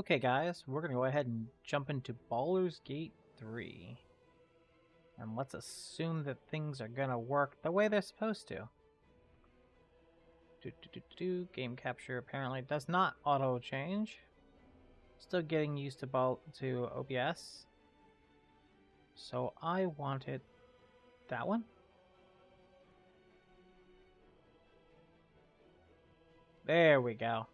Okay, guys, we're going to go ahead and jump into Baldur's Gate 3. And let's assume that things are going to work the way they're supposed to. Game capture apparently does not auto-change. Still getting used to OBS. So I wanted that one. There we go.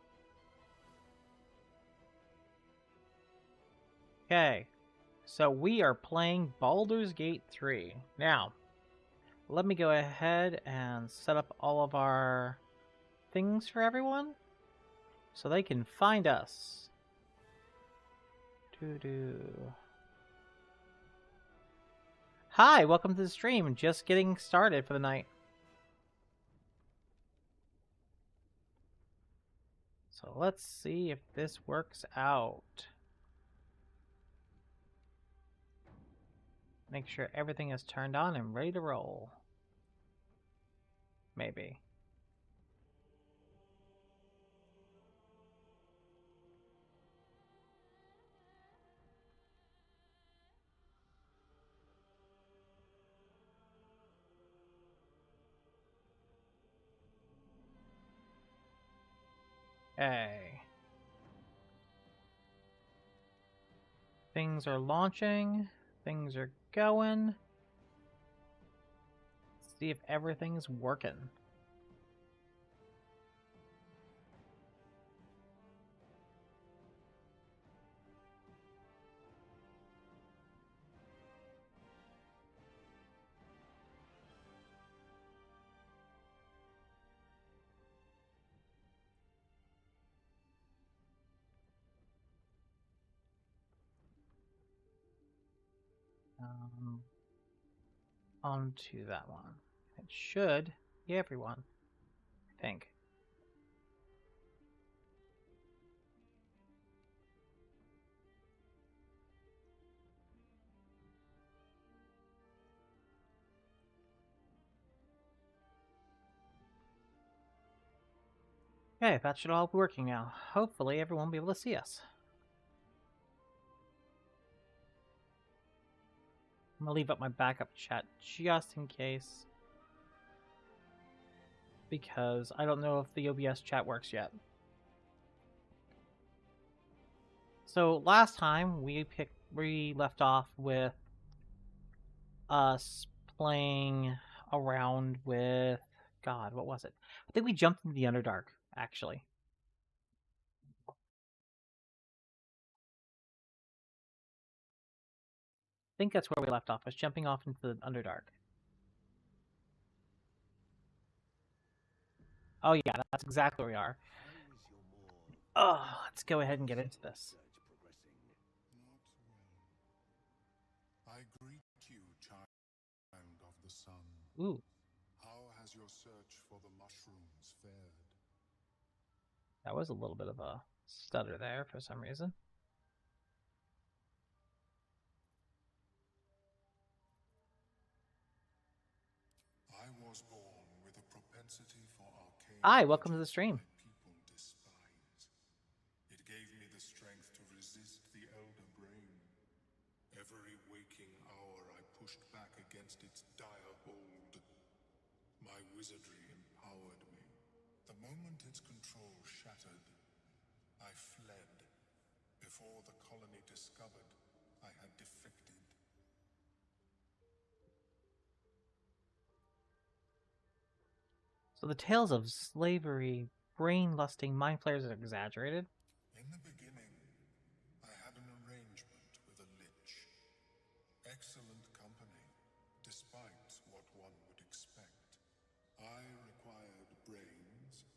Okay, so we are playing Baldur's Gate 3. Now, let me go ahead and set up all of our things for everyone so they can find us. Hi, welcome to the stream. Just getting started for the night. So let's see if this works out. Make sure everything is turned on and ready to roll. Maybe. Okay. Things are launching. Things are going. Let's see if everything's working. Onto that one. It should be everyone, I think. Okay, that should all be working now. Hopefully everyone will be able to see us. I'm gonna leave up my backup chat just in case. Because I don't know if the OBS chat works yet. So last time we left off with us playing around with God, what was it? I think we jumped into the Underdark, actually. I think that's where we left off, was jumping off into the Underdark. Oh yeah, that's exactly where we are. Oh, let's go ahead and get into this. I greet you, child of the sun. Ooh. How has your search for the mushrooms fared? That was a little bit of a stutter there for some reason. I was born with a propensity for arcane Hi, welcome to the stream. people despise. It gave me the strength to resist the elder brain. Every waking hour I pushed back against its dire hold. My wizardry empowered me. The moment its control shattered, I fled. Before the colony discovered I had defected. So the tales of slavery, brain-lusting mind flayers are exaggerated. In the beginning, I had an arrangement with a lich. Excellent company, despite what one would expect. I required brains,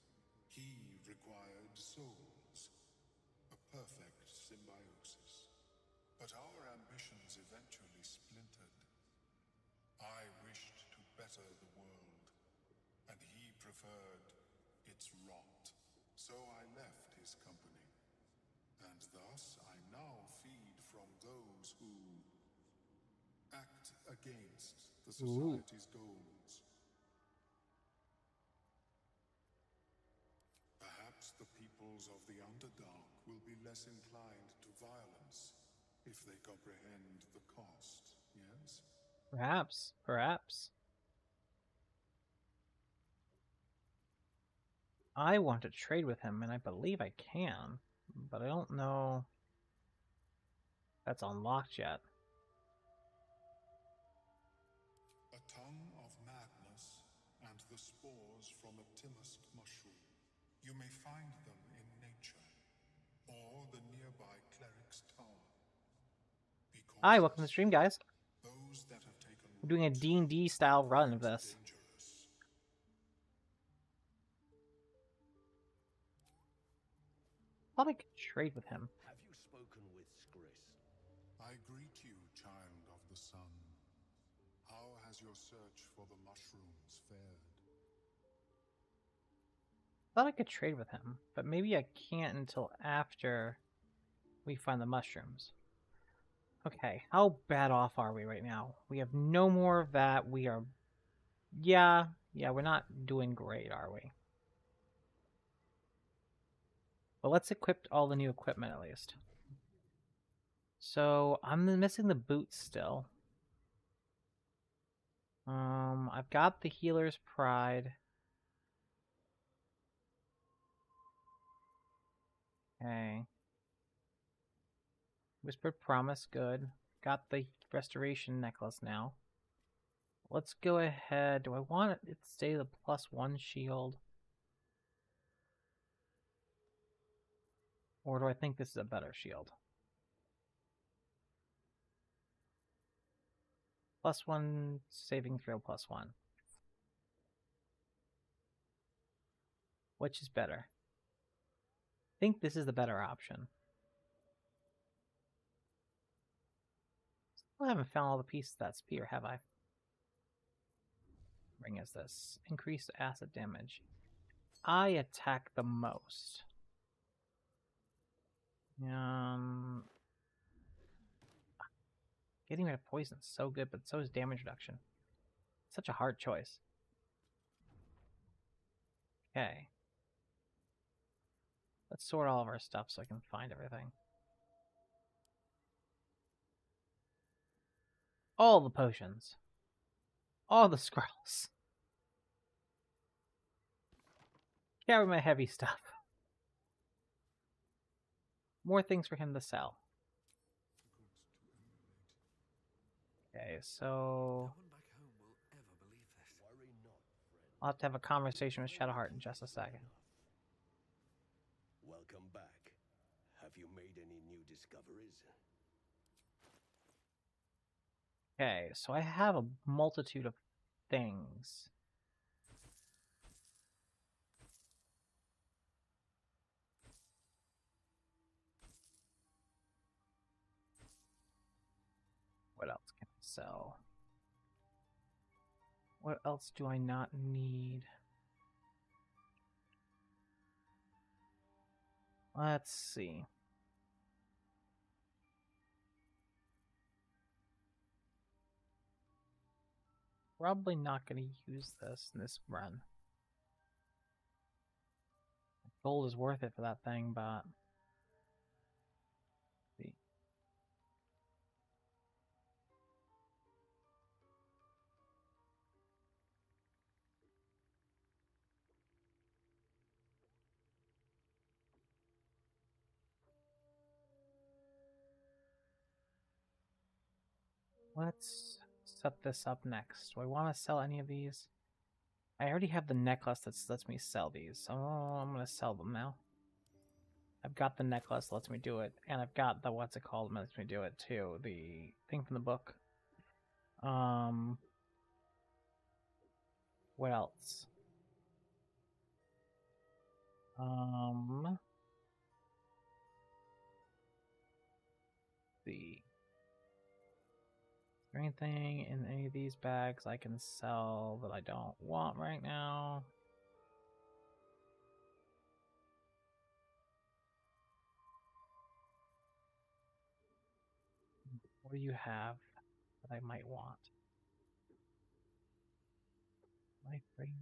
he required souls. A perfect symbiosis. But our ambitions eventually splintered. I wished to better the world, and he preferred its rot. So I left his company, and thus I now feed from those who act against the society's goals. Perhaps the peoples of the Underdark will be less inclined to violence if they comprehend the cost, yes? Perhaps, perhaps. I want to trade with him, and I believe I can, but I don't know if that's unlocked yet. A tongue of madness and the spores from a timisk mushroom. You may find them in nature, or the nearby cleric's tower. Be Hi, welcome to the cautious. stream, guys. Those that have taken We're doing a root D&D are style run of quite this. dangerous. I thought I could trade with him. Have you spoken with Skris? I greet you, child of the sun. How has your search for the mushrooms fared? I thought I could trade with him, but maybe I can't until after we find the mushrooms. Okay, how bad off are we right now? We have no more of that. We are... Yeah, we're not doing great, are we? But let's equip all the new equipment at least. So, I'm missing the boots still. I've got the Healer's Pride. Okay. Whispered Promise, good. Got the Restoration Necklace now. Let's go ahead. Do I want it to stay the +1 shield? Or do I think this is a better shield? +1 saving throw +1. Which is better? I think this is the better option. Still haven't found all the pieces of that spear, have I? Ring is this. Increased acid damage. I attack the most. Getting rid of poison is so good, but so is damage reduction. Such a hard choice. Okay. Let's sort all of our stuff so I can find everything. All the potions. All the scrolls. Carry my heavy stuff. More things for him to sell. Okay, so No one back home will ever believe this. Worry not, friend. I'll have to have a conversation with Shadowheart in just a second. Welcome back. Have you made any new discoveries? Okay, so I have a multitude of things. What else can I sell? What else do I not need? Let's see. Probably not going to use this in this run. Gold is worth it for that thing, but... See. Let's set this up next. Do I want to sell any of these? I already have the necklace that lets me sell these, so I'm going to sell them now. I've got the necklace, lets me do it, and I've got the what's it called, lets me do it too. The thing from the book. What else? See. Is there anything in any of these bags I can sell that I don't want right now? What do you have that I might want? Life ring.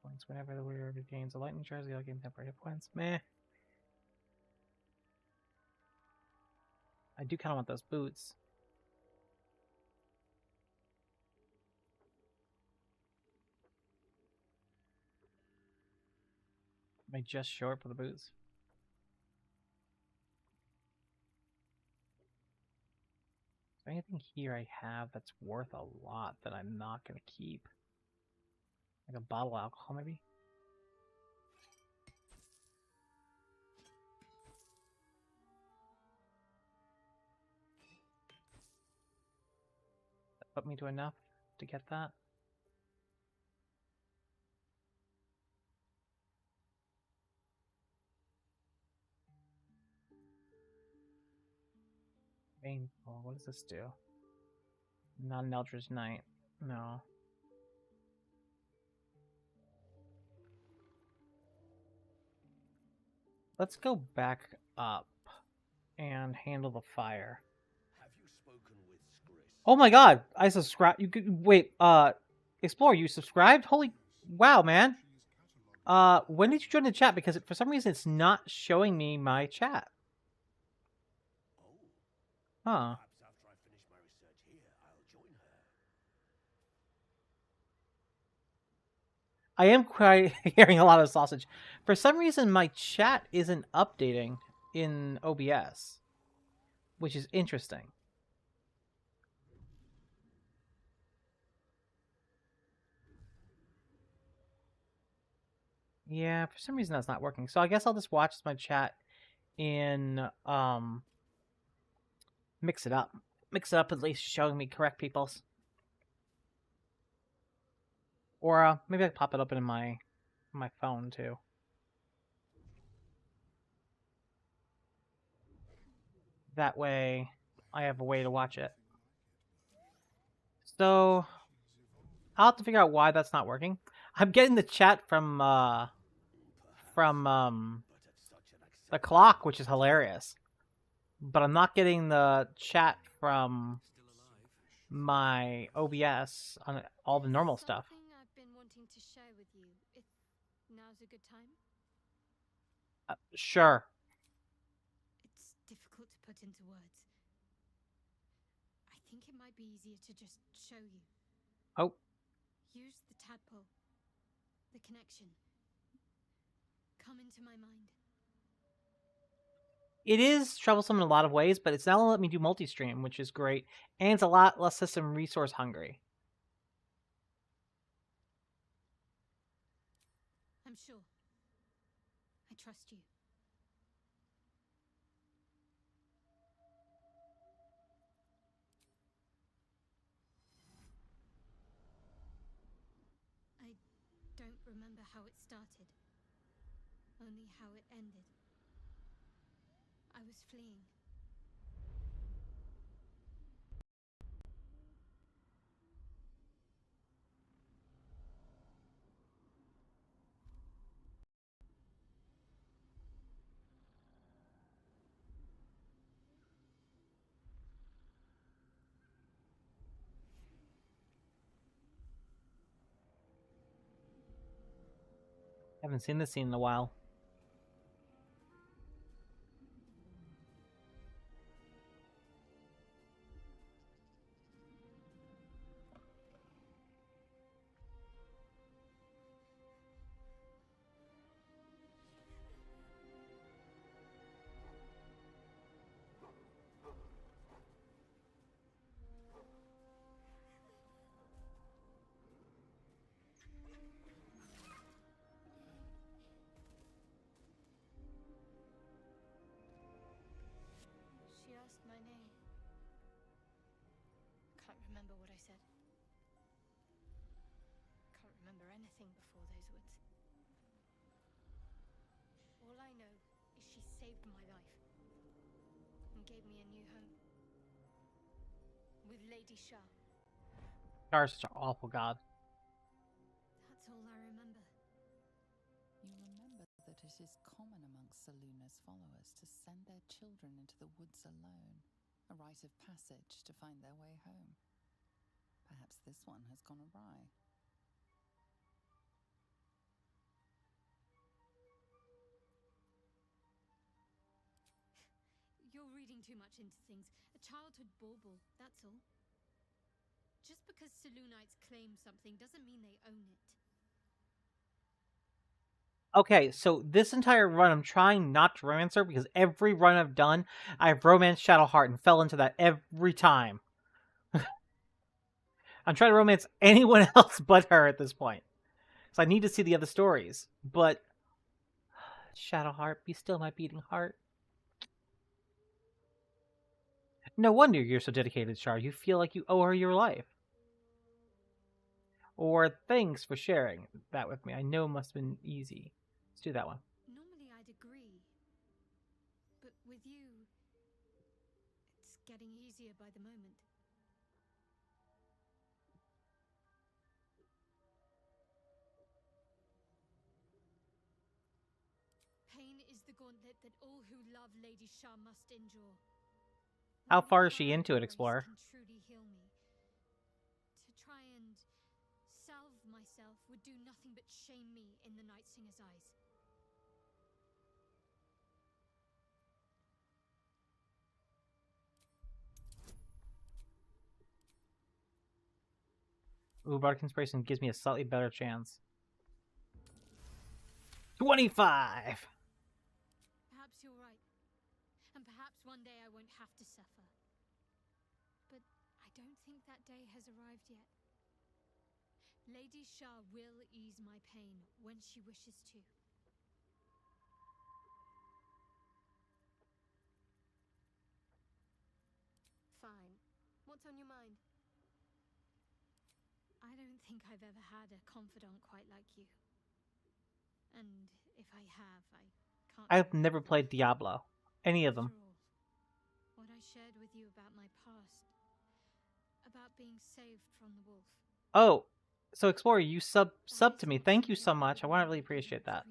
Points whenever the wearer gains a lightning charge, the other gain temporary hit points. Meh. I do kind of want those boots. Am I just short for the boots? Is there anything here I have that's worth a lot that I'm not going to keep? Like a bottle of alcohol, maybe? That put me to enough to get that? Painful. What does this do? Not an Eldritch Knight. No. Let's go back up and handle the fire. Have you spoken with Skris? Oh my god! I subscribe. You could wait. Explore. You subscribed? Holy wow, man! When did you join the chat? Because for some reason it's not showing me my chat. Oh. Huh. Perhaps after I finish my research here, I'll join her. I am quite hearing a lot of sausage. For some reason, my chat isn't updating in OBS, which is interesting. Yeah, for some reason that's not working. So I guess I'll just watch my chat in mix it up. Mix it up, at least showing me correct people's. Or maybe I can pop it open in my phone too. That way I have a way to watch it. So I'll have to figure out why that's not working. I'm getting the chat from the clock, which is hilarious. But I'm not getting the chat from my OBS on all the normal stuff. Something I've been wanting to share with you. If now's a good time. Sure. It's difficult to put into words. I think it might be easier to just show you. Oh. Use the tadpole. The connection. Come into my mind. It is troublesome in a lot of ways, but it's now let me do multi-stream, which is great, and it's a lot less system resource hungry. I'm sure. I trust you. I don't remember how it started. Only how it ended. I was fleeing. Haven't seen this scene in a while. She asked my name. Can't remember what I said. Can't remember anything before those words. All I know is she saved my life and gave me a new home. With Lady Shah. Shar is such an awful god. That's all I remember. You remember that it is common amongst Seluna's followers to send their children into the woods alone, a rite of passage to find their way home. Perhaps this one has gone awry. You're reading too much into things. A childhood bauble, that's all. Just because Selûnites claim something doesn't mean they own it. Okay, so this entire run, I'm trying not to romance her because every run I've done, I've romanced Shadowheart and fell into that every time. I'm trying to romance anyone else but her at this point. So I need to see the other stories. But Shadowheart, be still my beating heart. No wonder you're so dedicated, Char. You feel like you owe her your life. Or thanks for sharing that with me. I know it must have been easy. Let's do that one. Normally I'd agree. But with you, it's getting easier by the moment. Pain is the gauntlet that all who love Lady Shah must endure. How Only far is she her into it, voice Explorer? can truly heal me. To try and salve myself would do nothing but shame me in the Night Singer's eyes. Ooh, Bardic Inspiration gives me a slightly better chance. 25! Perhaps you're right. And perhaps one day I won't have to suffer. But I don't think that day has arrived yet. Lady Shah will ease my pain when she wishes to. Fine. What's on your mind? I don't think I've ever had a confidant quite like you. And if I have, I can't... I've never played Diablo. Any of them. After all, what I shared with you about my past, about being saved from the wolf. Oh, so Explorer, you sub to me. Thank you so much. I want to really appreciate that.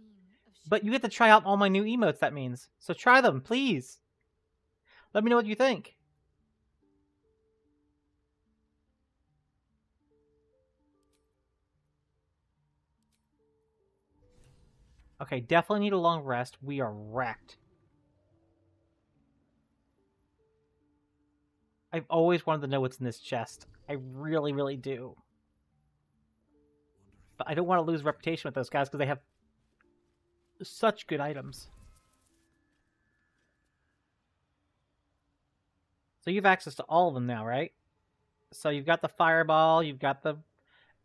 But you get to try out all my new emotes, that means. So try them, please. Let me know what you think. Okay, definitely need a long rest. We are wrecked. I've always wanted to know what's in this chest. I really, really do. But I don't want to lose reputation with those guys because they have such good items. So you have access to all of them now, right? So you've got the fireball, you've got the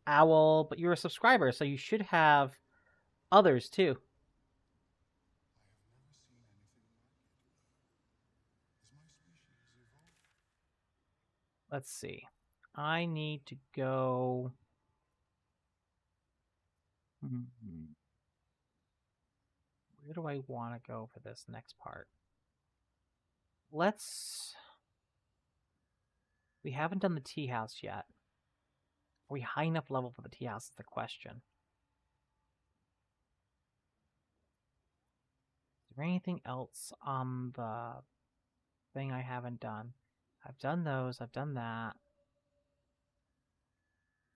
owl, but you're a subscriber, so you should have others too. Let's see. I need to go... Where do I want to go for this next part? Let's... We haven't done the tea house yet. Are we high enough level for the tea house is the question. Is there anything else on the thing I haven't done? I've done those, I've done that.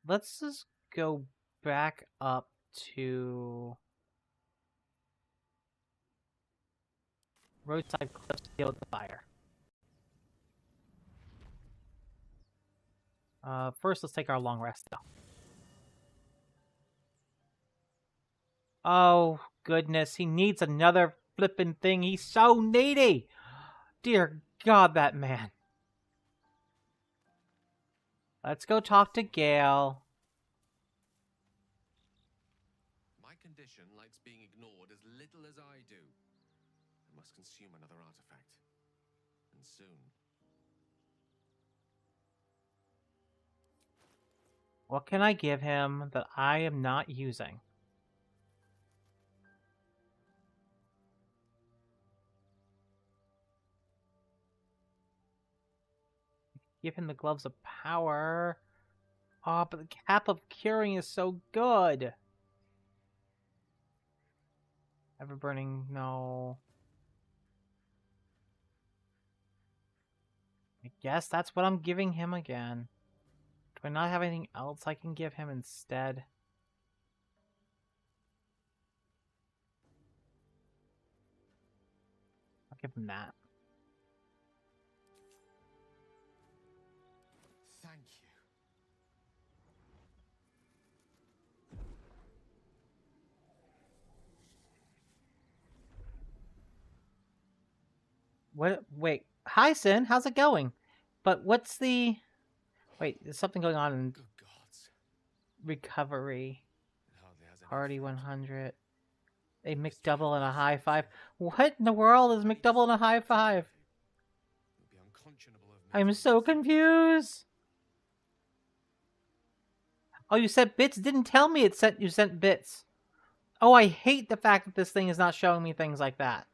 Let's just go back up to roadside cliffs to deal with the fire. First, let's take our long rest, though. Oh, goodness, he needs another flippin' thing. He's so needy! Dear God, that man. Let's go talk to Gale. My condition likes being ignored as little as I do. I must consume another artifact. And soon. What can I give him that I am not using? Give him the gloves of power. Oh, but the cap of curing is so good. Ever burning, no. I guess that's what I'm giving him again. Do I not have anything else I can give him instead? I'll give him that. What? Wait. Hi, Sin. How's it going? But what's the... Wait, there's something going on in Good gods. recovery. It hardly has any Party effect. 100. A Must be McDouble and a having high five. something. What in the world is I need McDouble and a high something to five? It would be unconscionable of me I'm to so miss these. confused. Oh, you sent bits? Didn't tell me you sent bits. Oh, I hate the fact that this thing is not showing me things like that.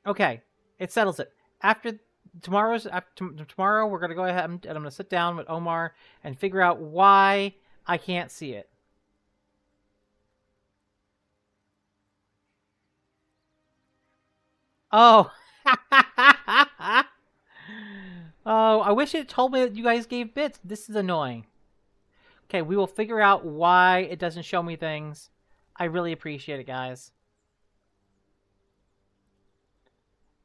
Okay, it settles it. After tomorrow, we're gonna go ahead and I'm gonna sit down with Omar and figure out why I can't see it. Oh. Oh, I wish it told me that you guys gave bits. This is annoying. Okay, we will figure out why it doesn't show me things. I really appreciate it, guys.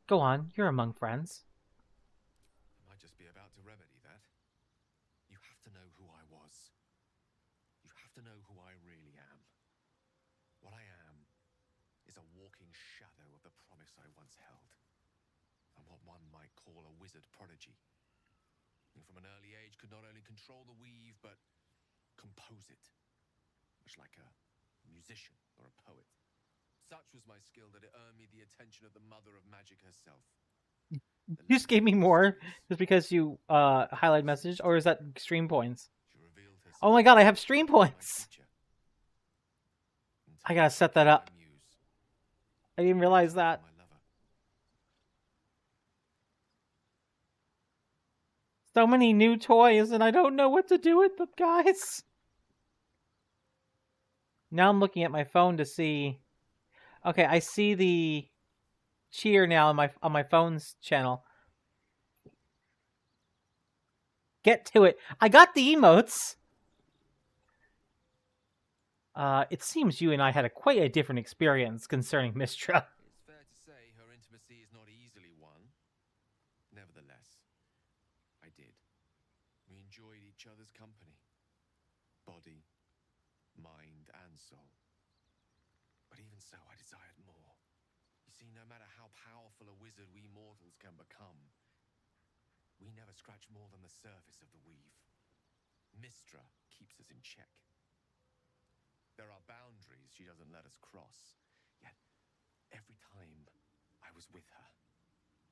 Go on, you're among friends. I might just be about to remedy that. You have to know who I was. You have to know who I really am. What I am is a walking shadow of the promise I once held. I'm what one might call a wizard prodigy. Who from an early age could not only control the weave, but compose it. Much like a musician or a poet. Such was my skill that it earned me the attention of the mother of magic herself. You just gave me more just because you highlight message, or is that stream points? Oh my god, I have stream points! I gotta set that up. I didn't realize that. So many new toys, and I don't know what to do with them, guys. Now I'm looking at my phone to see. Okay, I see the cheer now on my phone's channel. Get to it. I got the emotes. It seems you and I had quite a different experience concerning Mistra. It's fair to say her intimacy is not easily won. Nevertheless, I did. We enjoyed each other's company. Body, mind, and soul. But even so, I desired more. You see, no matter how powerful a wizard we mortals can become, we never scratch more than the surface of the weave. Mistra keeps us in check. There are boundaries she doesn't let us cross. Yet, every time I was with her,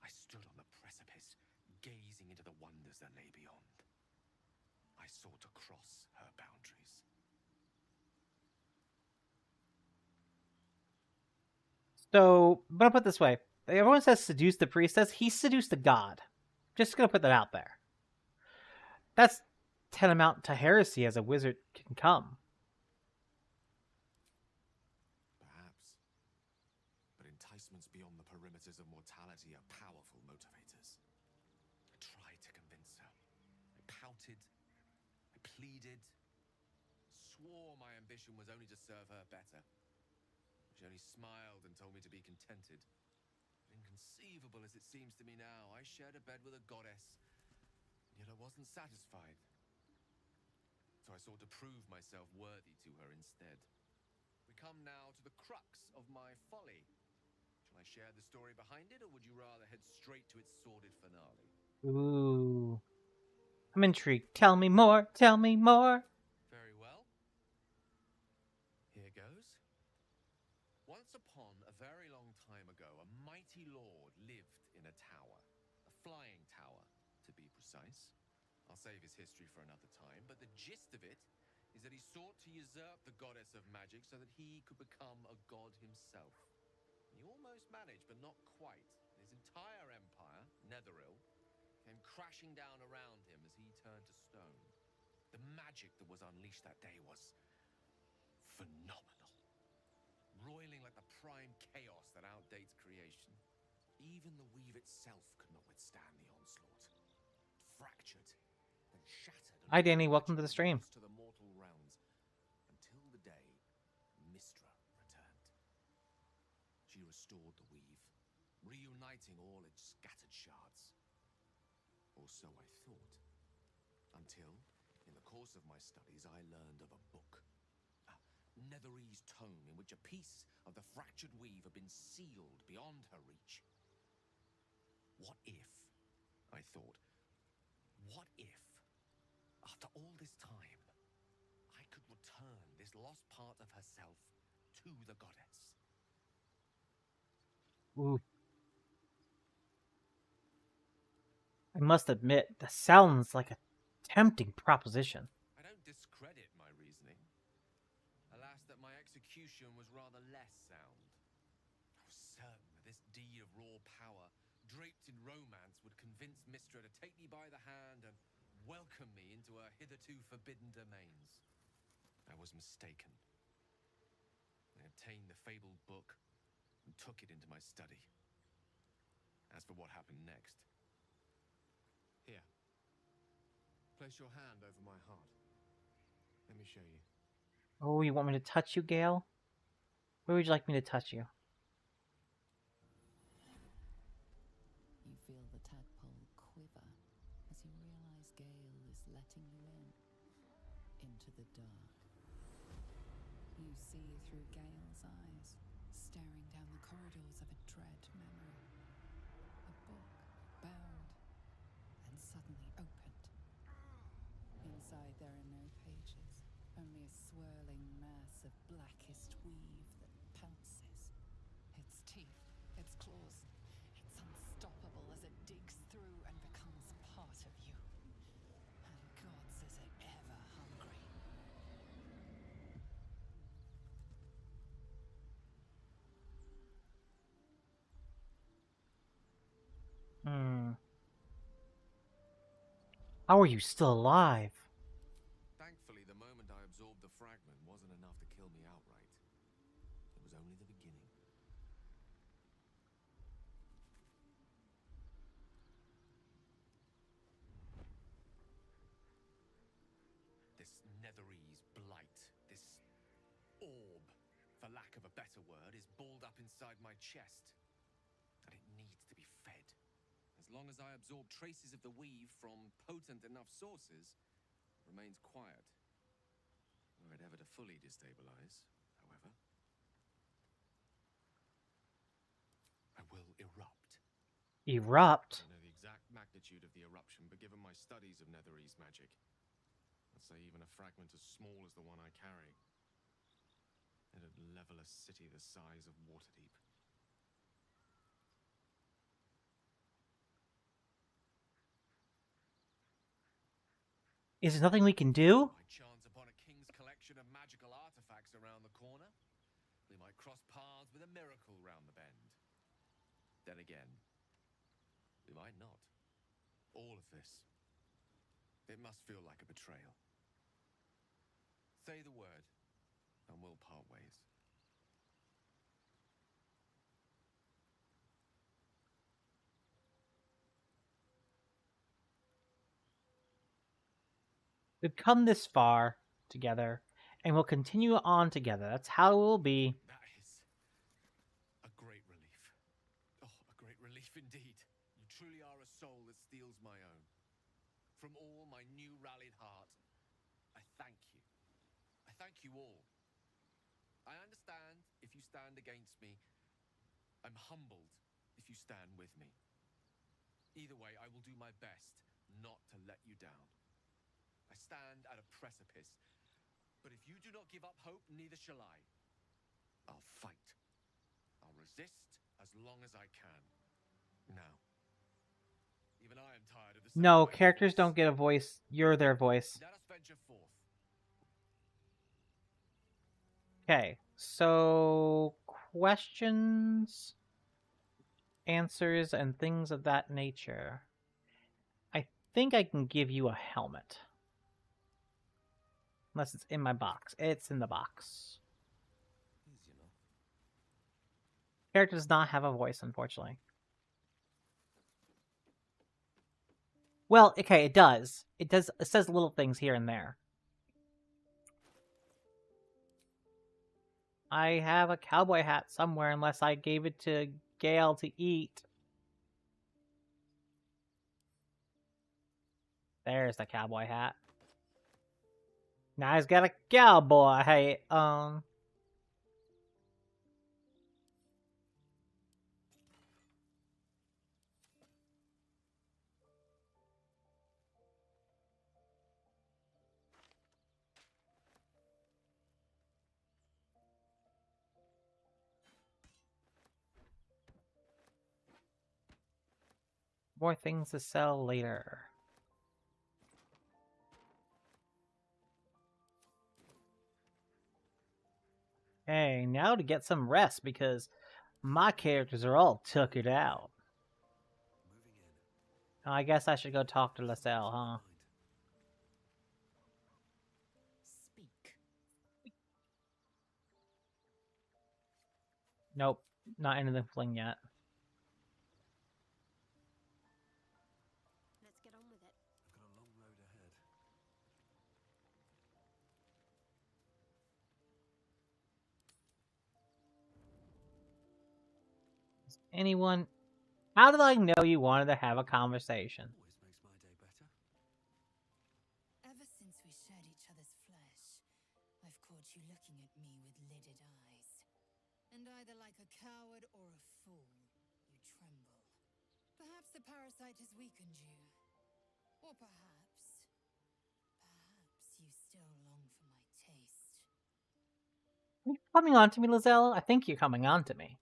I stood on the precipice, gazing into the wonders that lay beyond. I sought to cross her boundaries. So, I'm gonna put it this way. Everyone says seduce the priestess. He seduced a god. Just gonna put that out there. That's tantamount to heresy as a wizard can come. Perhaps. But enticements beyond the perimeters of mortality are powerful motivators. I tried to convince her. I pouted. I pleaded. Swore my ambition was only to serve her better. She only smiled and told me to be contented. But inconceivable as it seems to me now, I shared a bed with a goddess, and yet I wasn't satisfied. So I sought to prove myself worthy to her instead. We come now to the crux of my folly. Shall I share the story behind it, or would you rather head straight to its sordid finale? Ooh. I'm intrigued. Tell me more. Tell me more. Very well. Here goes. Once upon a very long time ago, a mighty lord lived in a tower. A flying tower, to be precise. I'll save his history for another time, but the gist of it is that he sought to usurp the goddess of magic so that he could become a god himself. He almost managed, but not quite. His entire empire, Netheril, came crashing down around him as he turned to stone. The magic that was unleashed that day was phenomenal. Roiling like the prime chaos that outdates creation. Even the weave itself could not withstand the onslaught. It fractured, then shattered. Hi, Danny. Welcome to the stream. To the mortal realms, until the day Mistra returned. She restored the weave, reuniting all its scattered shards. Or so I thought. Until, in the course of my studies, I learned of a book. Netherese tome in which a piece of the fractured weave had been sealed beyond her reach. What if, I thought, what if, after all this time, I could return this lost part of herself to the goddess? Ooh. I must admit, that sounds like a tempting proposition. I don't discredit my reasoning. Alas, that my execution was rather less sound. I was certain that this deed of raw power, draped in romance, would convince Mistra to take me by the hand and welcome me into her hitherto forbidden domains. I was mistaken. I obtained the fabled book and took it into my study. As for what happened next... Here. Place your hand over my heart. Let me show you. Oh, you want me to touch you, Gale? Where would you like me to touch you? You feel the tadpole quiver as you realize Gale is letting you into the dark. You see through Gale's eyes, staring down the corridors of a dread memory. A book, bound, and suddenly opened. Inside there are no pages, only a swirling mass of blackest weave that pounces. Its teeth, its claws, it's unstoppable as it digs through and becomes part of you. And gods, is it ever hungry. How are you still alive? Thankfully, the moment I absorbed the fragment wasn't enough to kill me outright. It was only the beginning. This Netherese blight, this orb, for lack of a better word, is balled up inside my chest. And it needs to be fed. As long as I absorb traces of the weave from potent enough sources, it remains quiet. Were it ever to fully destabilize, however, I will erupt. Erupt? I don't know the exact magnitude of the eruption, but given my studies of Netherese magic, I'd say even a fragment as small as the one I carry, it'd level a city the size of Waterdeep. Is there nothing we can do? I chance upon a king's collection of magical artifacts around the corner. We might cross paths with a miracle round the bend. Then again, we might not. All of this, it must feel like a betrayal. Say the word, and we'll part ways. We've come this far together, and we'll continue on together. That's how it will be. That is a great relief. Oh, a great relief indeed. You truly are a soul that steals my own. From all my new rallied heart, I thank you. I thank you all. I understand if you stand against me. I'm humbled if you stand with me. Either way, I will do my best not to let you down. I stand at a precipice, but if you do not give up hope, neither shall I. I'll fight. I'll resist as long as I can. Now, even I am tired of the No, sound of my characters voice. don't get a voice. You're their voice. Let us venture forth. Okay, so questions, answers, and things of that nature. I think I can give you a helmet. Unless it's in my box. It's in the box. Easy enough. Character does not have a voice, unfortunately. Well, okay, it does. It does. It says little things here and there. I have a cowboy hat somewhere, unless I gave it to Gale to eat. There's the cowboy hat. Now he's got a cowboy hat on. More things to sell later. Hey, now to get some rest because my characters are all tuckered out. I guess I should go talk to Laselle, huh? Speak. Nope, not into the fling yet. Let's get on with it. I've got a long road ahead. Anyone? How did I know you wanted to have a conversation? Always makes my day better. Ever since we shared each other's flesh, I've caught you looking at me with lidded eyes. And either like a coward or a fool, you tremble. Perhaps the parasite has weakened you. Or perhaps you still long for my taste. Are you coming on to me, Laselle? I think you're coming on to me.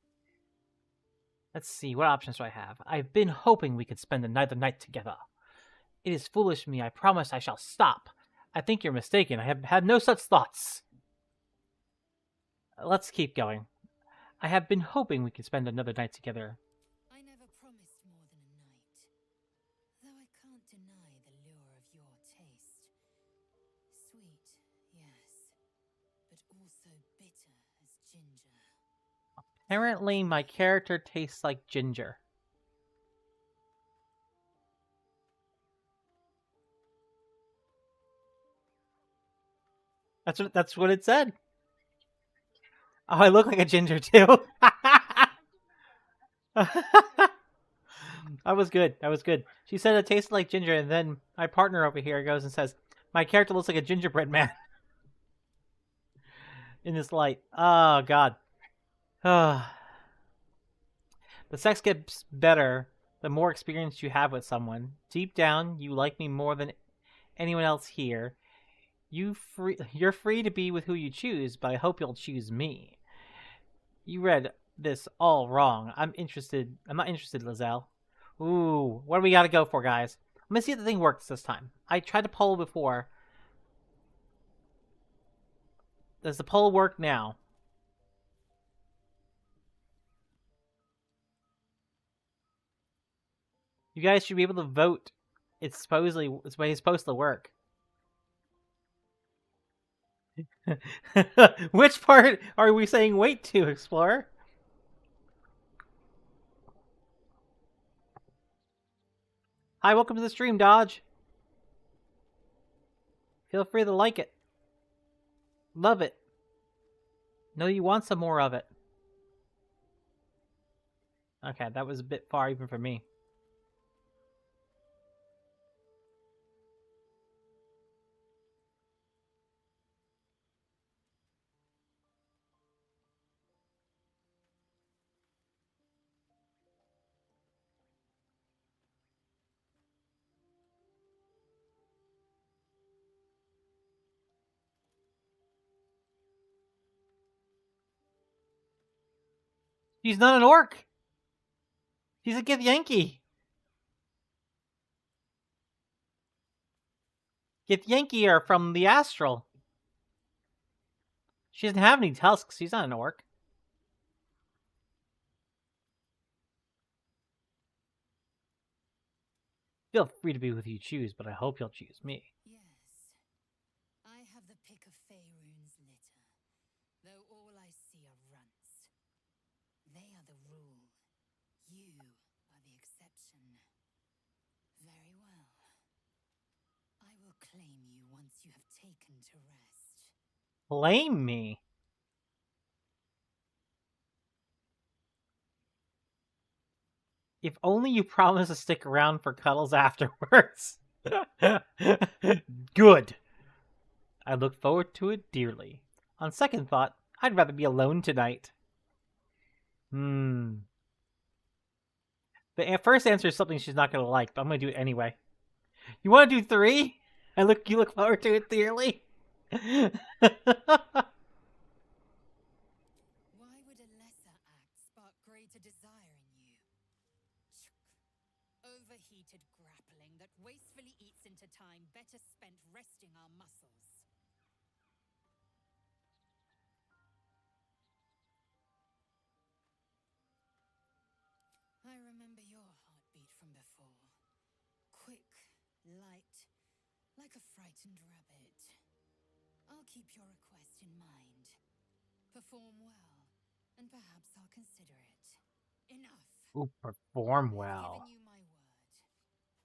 Let's see, what options do I have? I've been hoping we could spend another night together. It is foolish of me, I promise I shall stop. I think you're mistaken, I have had no such thoughts. Let's keep going. I have been hoping we could spend another night together. I never promised more than a night. Though I can't deny the lure of your taste. Sweet, yes, but also bitter as ginger. Apparently, my character tastes like ginger. That's what it said. Oh, I look like a ginger too. That was good. That was good. She said it tasted like ginger, and then my partner over here goes and says, "My character looks like a gingerbread man." In this light. Oh God. The sex gets better the more experience you have with someone. Deep down, you like me more than anyone else here. You're free to be with who you choose, but I hope you'll choose me. You read this all wrong. I'm not interested, Laselle. Ooh, what do we gotta go for, guys? Let me see if the thing works this time. I tried to poll before. Does the poll work now? You guys should be able to vote. It's the way it's supposed to work. Which part are we saying wait to, Explorer? Hi, welcome to the stream, Dodge. Feel free to like it. Love it. Know you want some more of it. Okay, that was a bit far even for me. She's not an orc. She's a Githyanki. Githyanki are from the Astral. She doesn't have any tusks. She's not an orc. Feel free to be with who you choose, but I hope you'll choose me. Yes, I have the pick of Faerun's litter, though all I see are runts. They are the rule. You are the exception. Very well. I will claim you once you have taken to rest. Blame me. If only you promise to stick around for cuddles afterwards. Good. I look forward to it dearly. On second thought, I'd rather be alone tonight. The first answer is something she's not going to like, but I'm going to do it anyway. You want to do 3? You look forward to it dearly? Why would a lesser act spark greater desire in you? Over he heated grappling that wastefully eats into time better spent resting our muscles. I remember your heartbeat from before. Quick, light, like a frightened rabbit. I'll keep your request in mind. Perform well, and perhaps I'll consider it. Enough. Ooh, perform I've well. given you my word.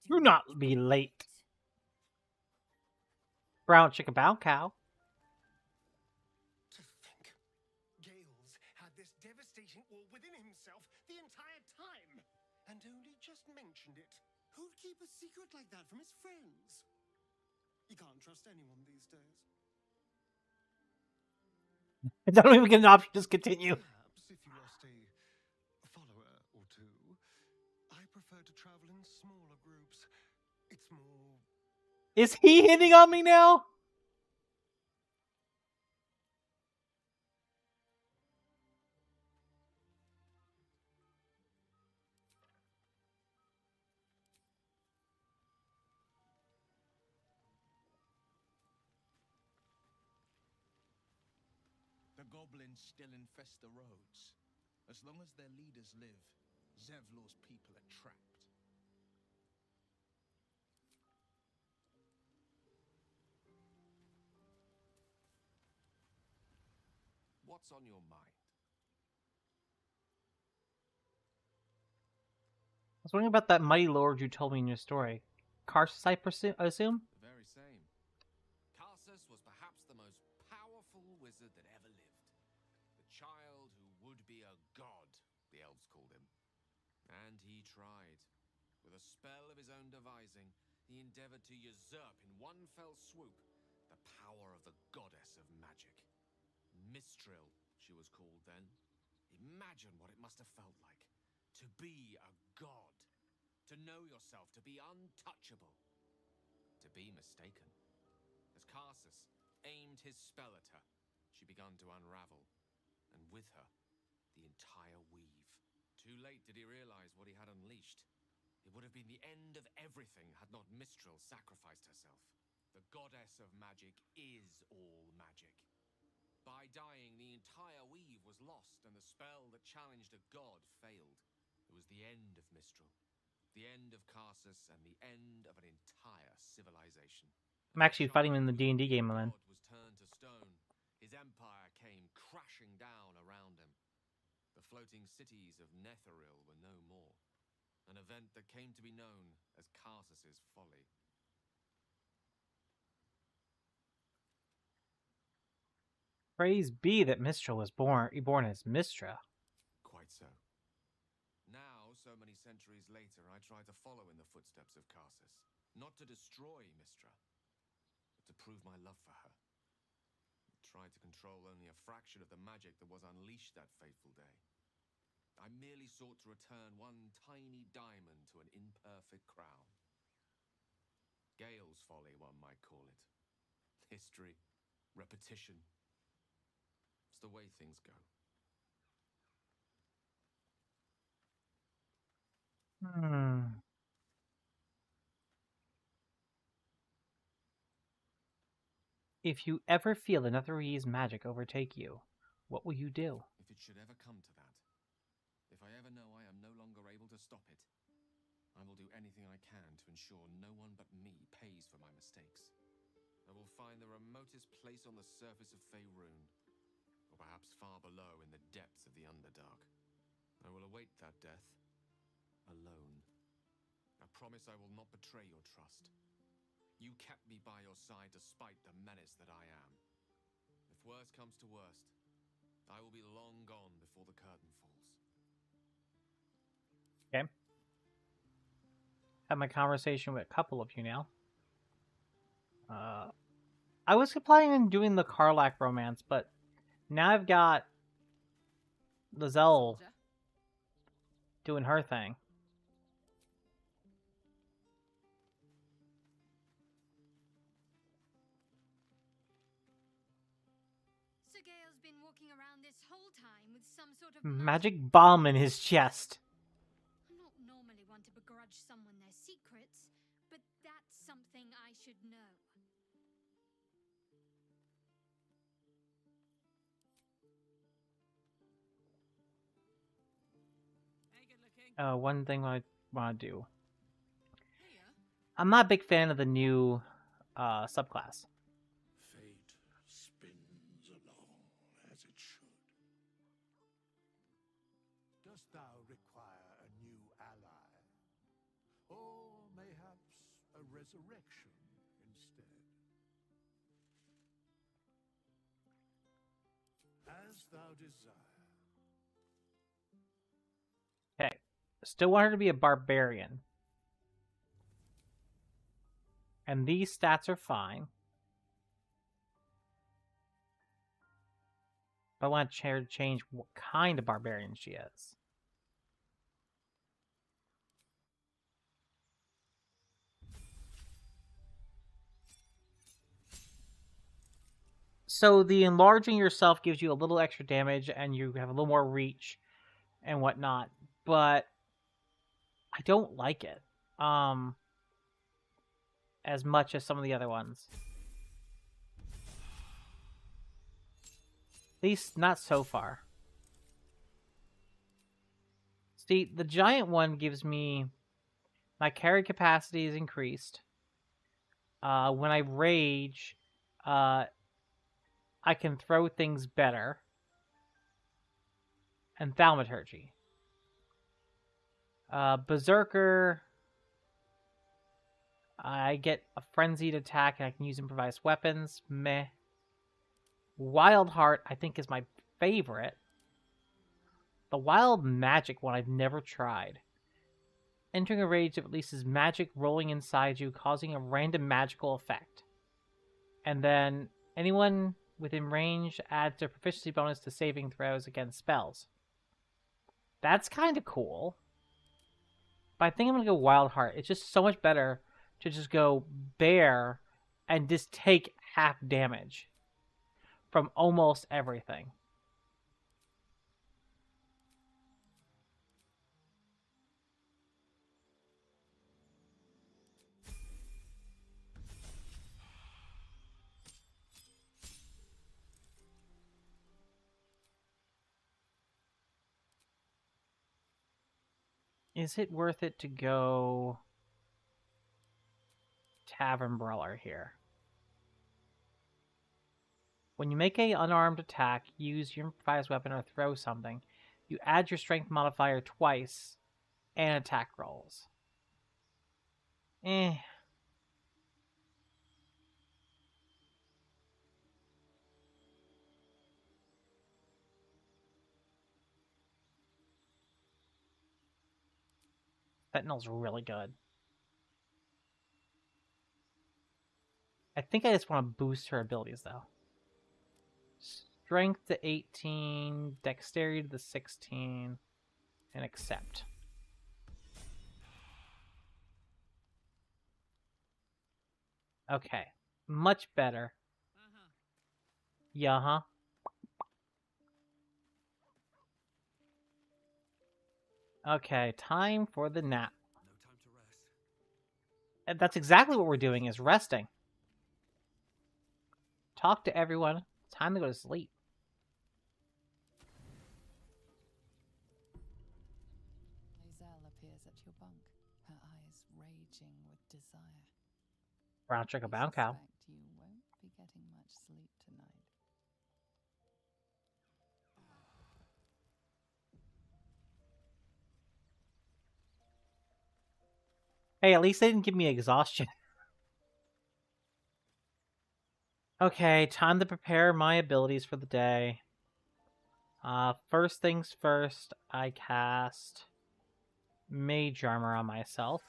Do not be late. Brown chicken bow cow. To think, Gales had this devastating all within himself the entire time, and only just mentioned it. Who'd keep a secret like that from his friends? You can't trust anyone these days. I don't even get an option. Just continue. Perhaps if you lost a follower or two, I prefer to travel in smaller groups. It's more... Is he hitting on me now? The goblins still infest the roads. As long as their leaders live, Zevlor's people are trapped. What's on your mind? I was wondering about that mighty lord you told me in your story. Karsus, I assume? The very same. Karsus was perhaps the most powerful wizard that ever lived. The child who would be a god, the elves called him. And he tried. With a spell of his own devising, he endeavored to usurp in one fell swoop the power of the goddess of magic. Mistral, she was called then. Imagine what it must have felt like to be a god, to know yourself, to be untouchable, to be mistaken. As Karsus aimed his spell at her, she began to unravel, and with her, the entire weave. Too late did he realize what he had unleashed. It would have been the end of everything had not Mistral sacrificed herself. The goddess of magic is all magic. By dying, the entire weave was lost, and the spell that challenged a god failed. It was the end of Mistral, the end of Karsus, and the end of an entire civilization. I'm actually fighting him in the D&D game I'm in. God was turned to stone. His empire came crashing down around him. The floating cities of Netheril were no more. An event that came to be known as Karsus's folly. Praise be that Mistral was born as Mistra. Quite so. Now, so many centuries later, I try to follow in the footsteps of Karsus. Not to destroy Mistra, but to prove my love for her. I tried to control only a fraction of the magic that was unleashed that fateful day. I merely sought to return one tiny diamond to an imperfect crown. Gale's folly, one might call it. History, repetition. It's the way things go. If you ever feel another Netherese magic overtake you, what will you do? If it should ever come to that, if I ever know I am no longer able to stop it, I will do anything I can to ensure no one but me pays for my mistakes. I will find the remotest place on the surface of Faerun, or perhaps far below in the depths of the Underdark. I will await that death, alone. I promise I will not betray your trust. You kept me by your side despite the menace that I am. If worst comes to worst, I will be long gone before the curtain falls. Okay. Had my conversation with a couple of you now. I was planning on doing the Karlach romance, but now I've got Lizelle doing her thing. So Gale's been walking around this whole time with some sort of Magic bomb in his chest. I'm not normally one to begrudge someone their secret, should know. Hey, good looking. One thing I want to do. Hiya. I'm not a big fan of the new subclass. Fate spins along as it should. Dost thou require a new ally? Or mayhaps a resurrection instead? As thou desire. Okay. Still want her to be a barbarian. And these stats are fine. But I want her to change what kind of barbarian she is. So the enlarging yourself gives you a little extra damage and you have a little more reach and whatnot. But I don't like it. As much as some of the other ones. At least not so far. See, the giant one gives me... My carry capacity is increased. When I rage, I can throw things better. And thaumaturgy. Berserker... I get a frenzied attack and I can use improvised weapons. Meh. Wild Heart, I think, is my favorite. The Wild Magic one I've never tried. Entering a rage that releases magic rolling inside you, causing a random magical effect. And then anyone within range adds their proficiency bonus to saving throws against spells. That's kind of cool. But I think I'm going to go Wild Heart. It's just so much better to just go bear and just take half damage from almost everything. Is it worth it to go Tavern Brawler here? When you make an unarmed attack, use your improvised weapon or throw something, you add your strength modifier twice and attack rolls. Eh. Sentinel's really good. I think I just want to boost her abilities, though. Strength to 18, Dexterity to the 16, and accept. Okay. Much better. Yeah, huh? Okay, time for the nap. No time to rest. And that's exactly what we're doing, is resting. Talk to everyone. Time to go to sleep. Lizelle appears at your bunk, her eyes raging with desire. Brown sugar I bound cow. suspect you won't be getting much sleep tonight. Hey, at least they didn't give me exhaustion. Okay, time to prepare my abilities for the day. First things first, I cast Mage Armor on myself.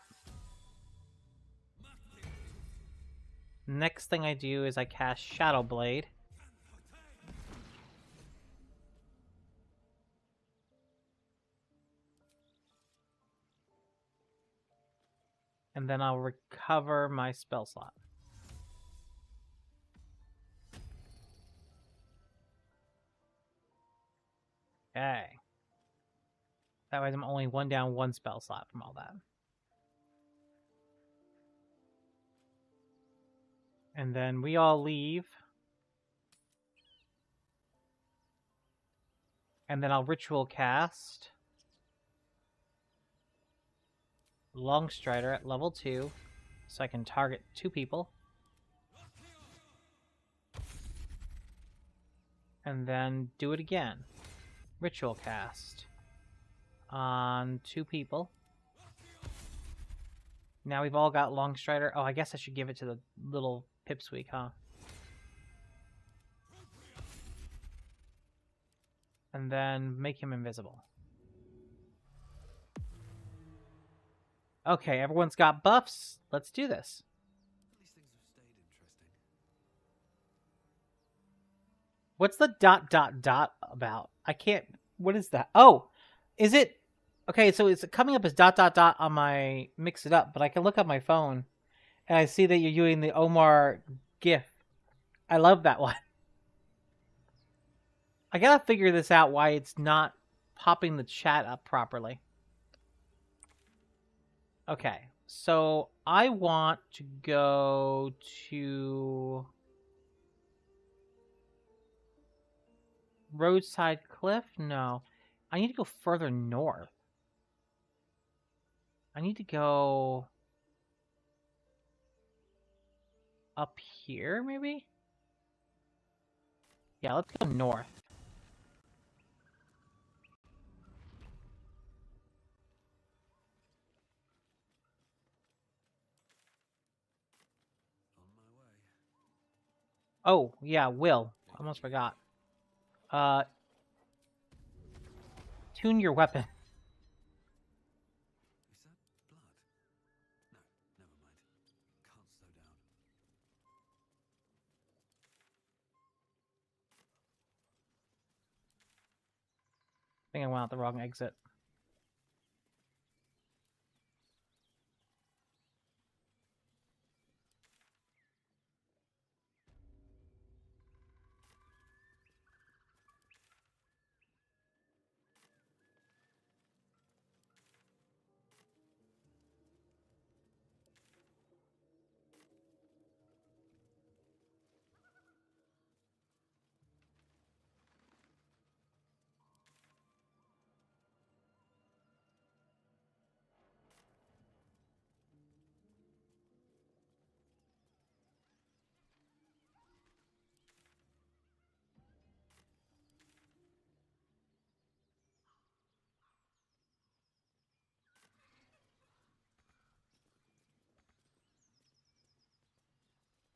Next thing I do is I cast Shadow Blade. And then I'll recover my spell slot. Okay. That way I'm only one down, one spell slot from all that. And then we all leave. And then I'll ritual cast Longstrider at level 2, so I can target 2 people. And then do it again. Ritual cast on 2 people. Now we've all got Longstrider. Oh, I guess I should give it to the little pipsqueak, huh? And then make him invisible. Okay, everyone's got buffs. Let's do this. At least things have stayed interesting. What's the ... about? I can't... What is that? Oh! Is it... Okay, so it's coming up as ... on my Mix It Up, but I can look up my phone, and I see that you're using the Omar GIF. I love that one. I gotta figure this out, why it's not popping the chat up properly. Okay, so I want to go to Roadside Cliff? No. I need to go further north. I need to go up here, maybe? Yeah, let's go north. On my way. Oh, yeah, Will. Almost forgot. Tune your weapon. Is that blood? No, never mind. Can't slow down. I think I went out the wrong exit.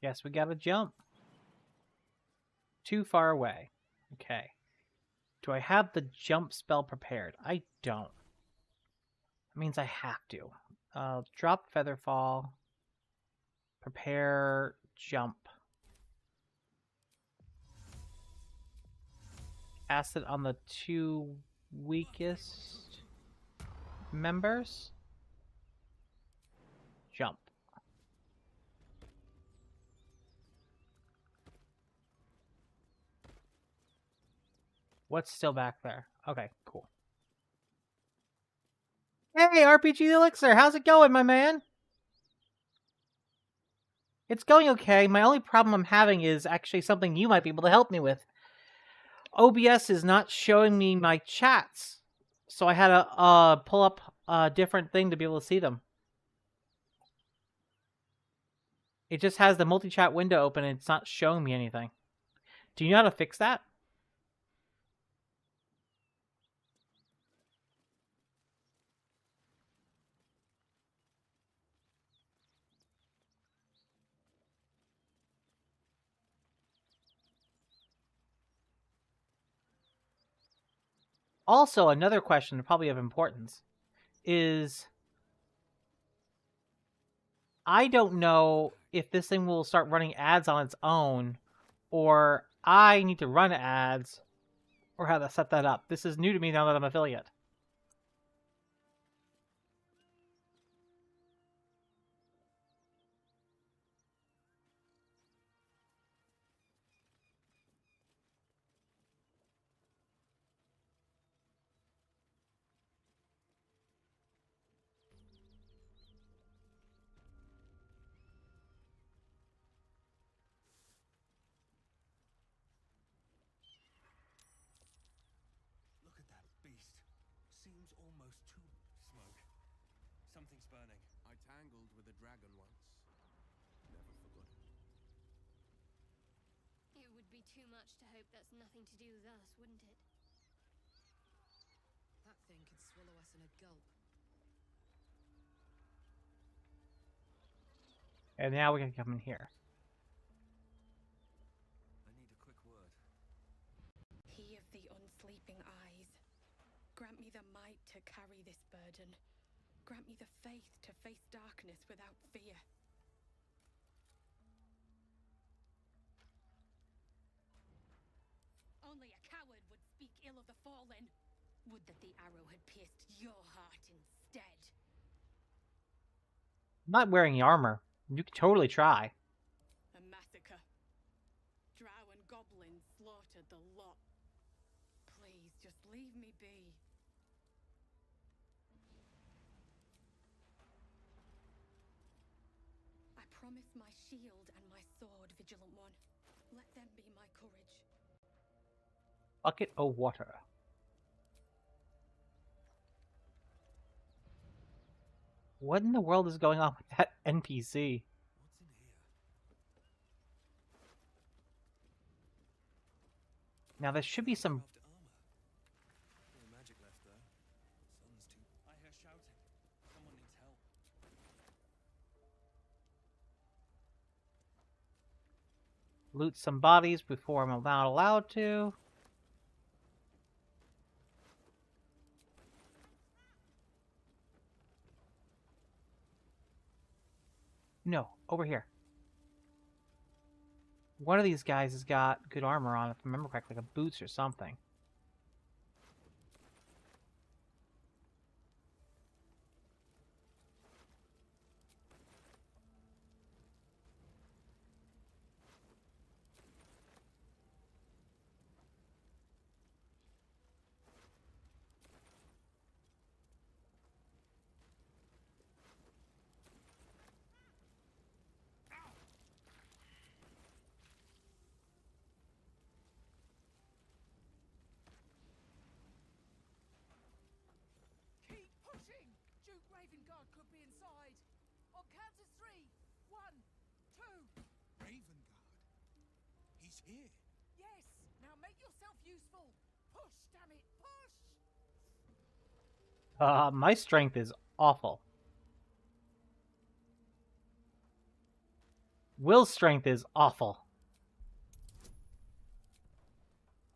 Guess we gotta jump. Too far away. Okay. Do I have the jump spell prepared? I don't. That means I have to. Drop Featherfall. Prepare jump. Cast it on the 2 weakest members. Jump. What's still back there? Okay, cool. Hey, RPG Elixir, how's it going, my man? It's going okay. My only problem I'm having is actually something you might be able to help me with. OBS is not showing me my chats, so I had to pull up a different thing to be able to see them. It just has the multi-chat window open and it's not showing me anything. Do you know how to fix that? Also, another question, probably of importance, is I don't know if this thing will start running ads on its own, or I need to run ads, or how to set that up. This is new to me now that I'm affiliate. almost too smoke. Something's burning. I tangled with a dragon once. Never forgot it. It would be too much to hope that's nothing to do with us, wouldn't it? That thing could swallow us in a gulp. And now we can come in here. I need a quick word. He of the unsleeping eyes, grant me the might to carry this burden. Grant me the faith to face darkness without fear. Only a coward would speak ill of the fallen. Would that the arrow had pierced your heart instead. I'm not wearing armor. You can totally try. A massacre. Drow and goblins slaughtered the lot. Please, just leave me be. I promise my shield and my sword, Vigilant One. Let them be my courage. Bucket of water. What in the world is going on with that NPC? What's in here? Now there should be some... Craft armor. No magic left though. Sun's too. I hear shouting. Someone needs help. Loot some bodies before I'm not allowed to. No, over here. One of these guys has got good armor on, if I remember correctly, like a boots or something. Keep pushing! Duke Ravengard could be inside. On count of 3. 1, 2. Ravengard. He's here. Yes! Now make yourself useful! Push, damn it! Push! My strength is awful. Will's strength is awful.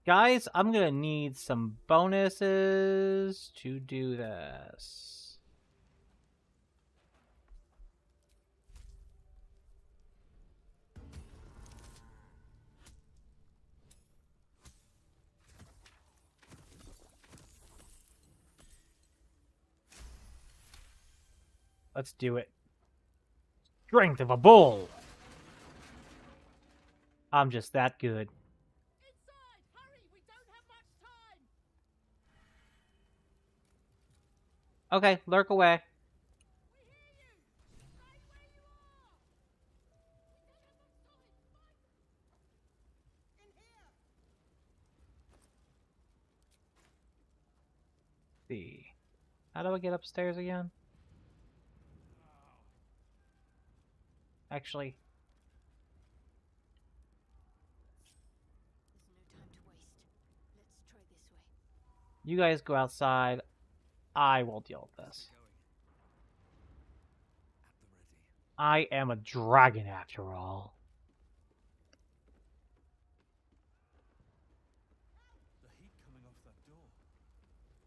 Guys, I'm gonna need some bonuses to do this. Let's do it. Strength of a bull. I'm just that good. Inside! Hurry! We don't have much time! Okay, lurk away. We hear you! Stay where you are! We don't have much time! In here! See. How do I get upstairs again? Actually, There's no time to waste. Let's try this way. you guys go outside. I will deal with this. Going. At the ready. I am a dragon after all. The heat coming off that door.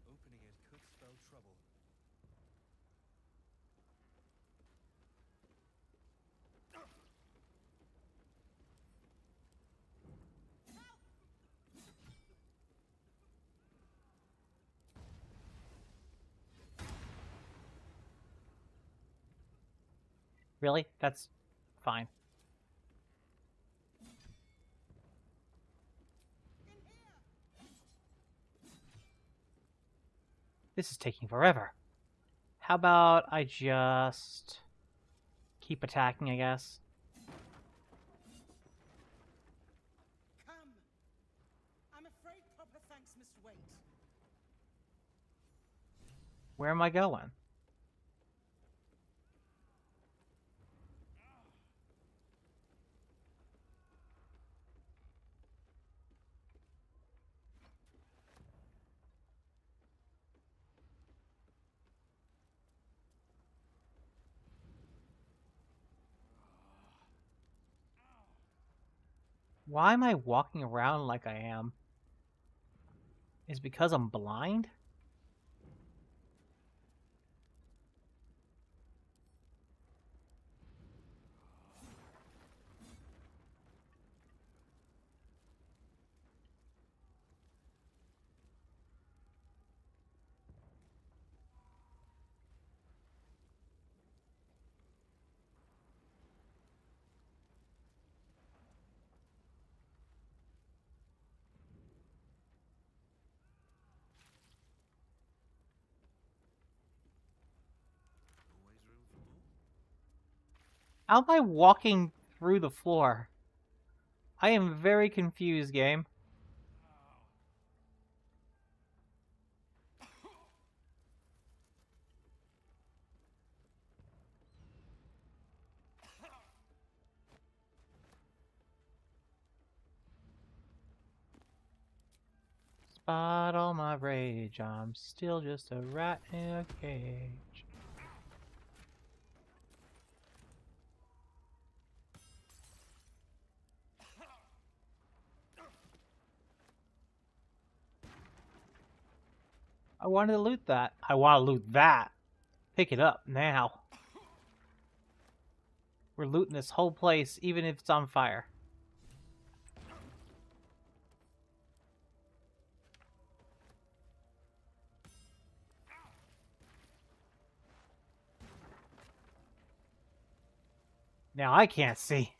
Opening it could spell trouble. Really? That's fine. This is taking forever. How about I just keep attacking, I guess? Come. I'm afraid proper thanks must wait. Where am I going? Why am I walking around like I am? Is it because I'm blind? How am I walking through the floor? I am very confused, game. Spot all my rage, I'm still just a rat in a cage. I wanted to loot that. I want to loot that. Pick it up now. We're looting this whole place, even if it's on fire. Now I can't see.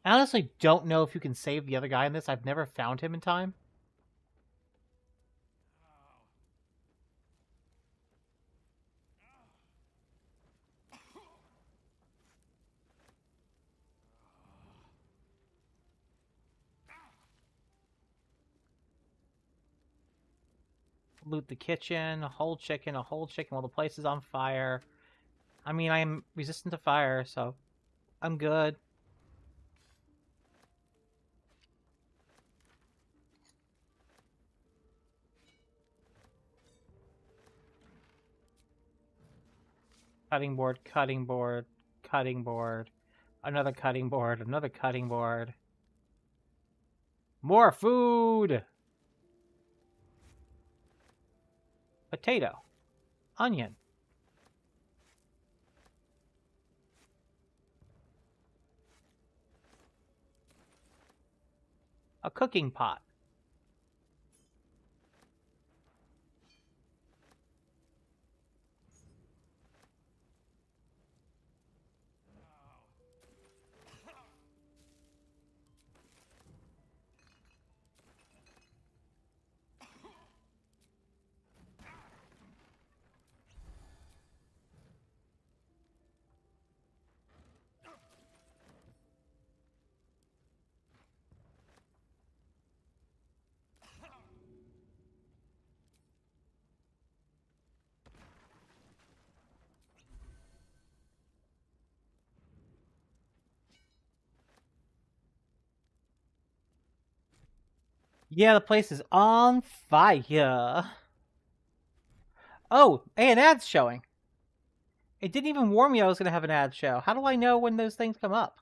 I honestly don't know if you can save the other guy in this. I've never found him in time. Loot the kitchen, a whole chicken while the place is on fire. I mean, I am resistant to fire, so I'm good. Cutting board, cutting board, cutting board. Another cutting board, another cutting board. More food! Potato. Onion. A cooking pot. Yeah, the place is on fire. Oh, hey, an ad's showing. It didn't even warn me I was going to have an ad show. How do I know when those things come up?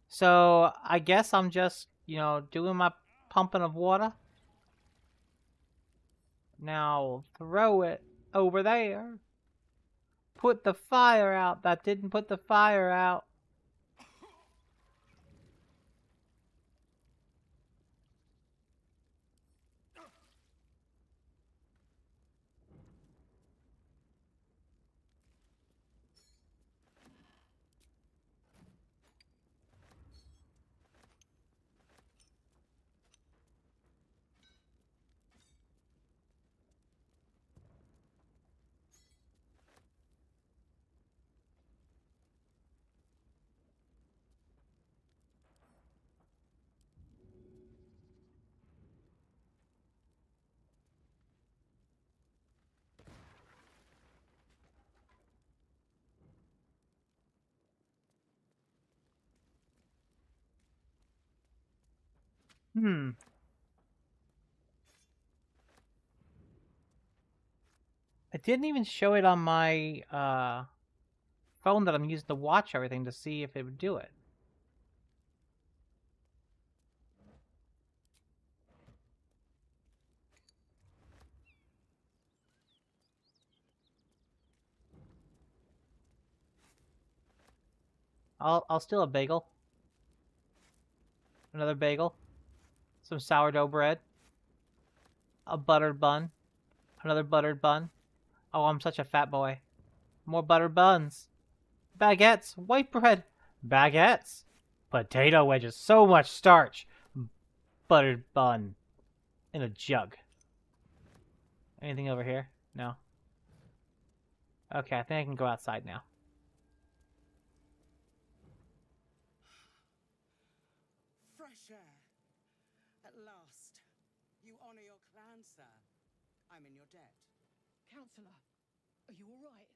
So, I guess I'm just, doing my pumping of water. Now throw it over there. Put the fire out. That didn't put the fire out. I didn't even show it on my phone that I'm using to watch everything to see if it would do it. I'll steal a bagel. Another bagel. Some sourdough bread. A buttered bun. Another buttered bun. Oh, I'm such a fat boy. More buttered buns. Baguettes. White bread. Baguettes. Potato wedges. So much starch. Buttered bun. In a jug. Anything over here? No. Okay, I think I can go outside now. Fresh air. At last. You honor your clan, sir. I'm in your debt. Counselor, are you all right?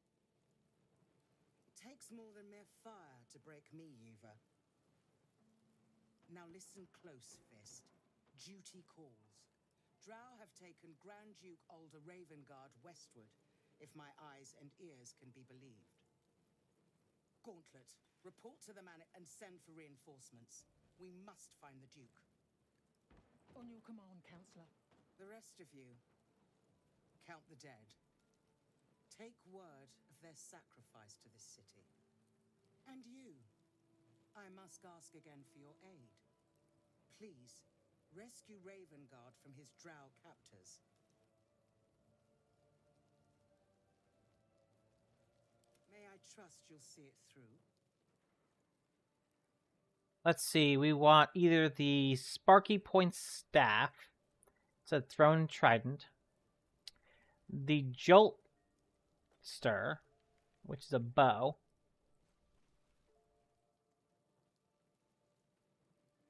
It takes more than mere fire to break me, Yuva. Now listen close, Fist. Duty calls. Drow have taken Grand Duke Alder Ravengard westward, if my eyes and ears can be believed. Gauntlet, report to the man and send for reinforcements. We must find the Duke. On your command, Counselor. The rest of you, count the dead. Take word of their sacrifice to this city. And you, I must ask again for your aid. Please, rescue Ravengard from his drow captors. May I trust you'll see it through? Let's see. We want either the Sparky Point Staff. It's a thrown trident. The Jolt Stir, which is a bow.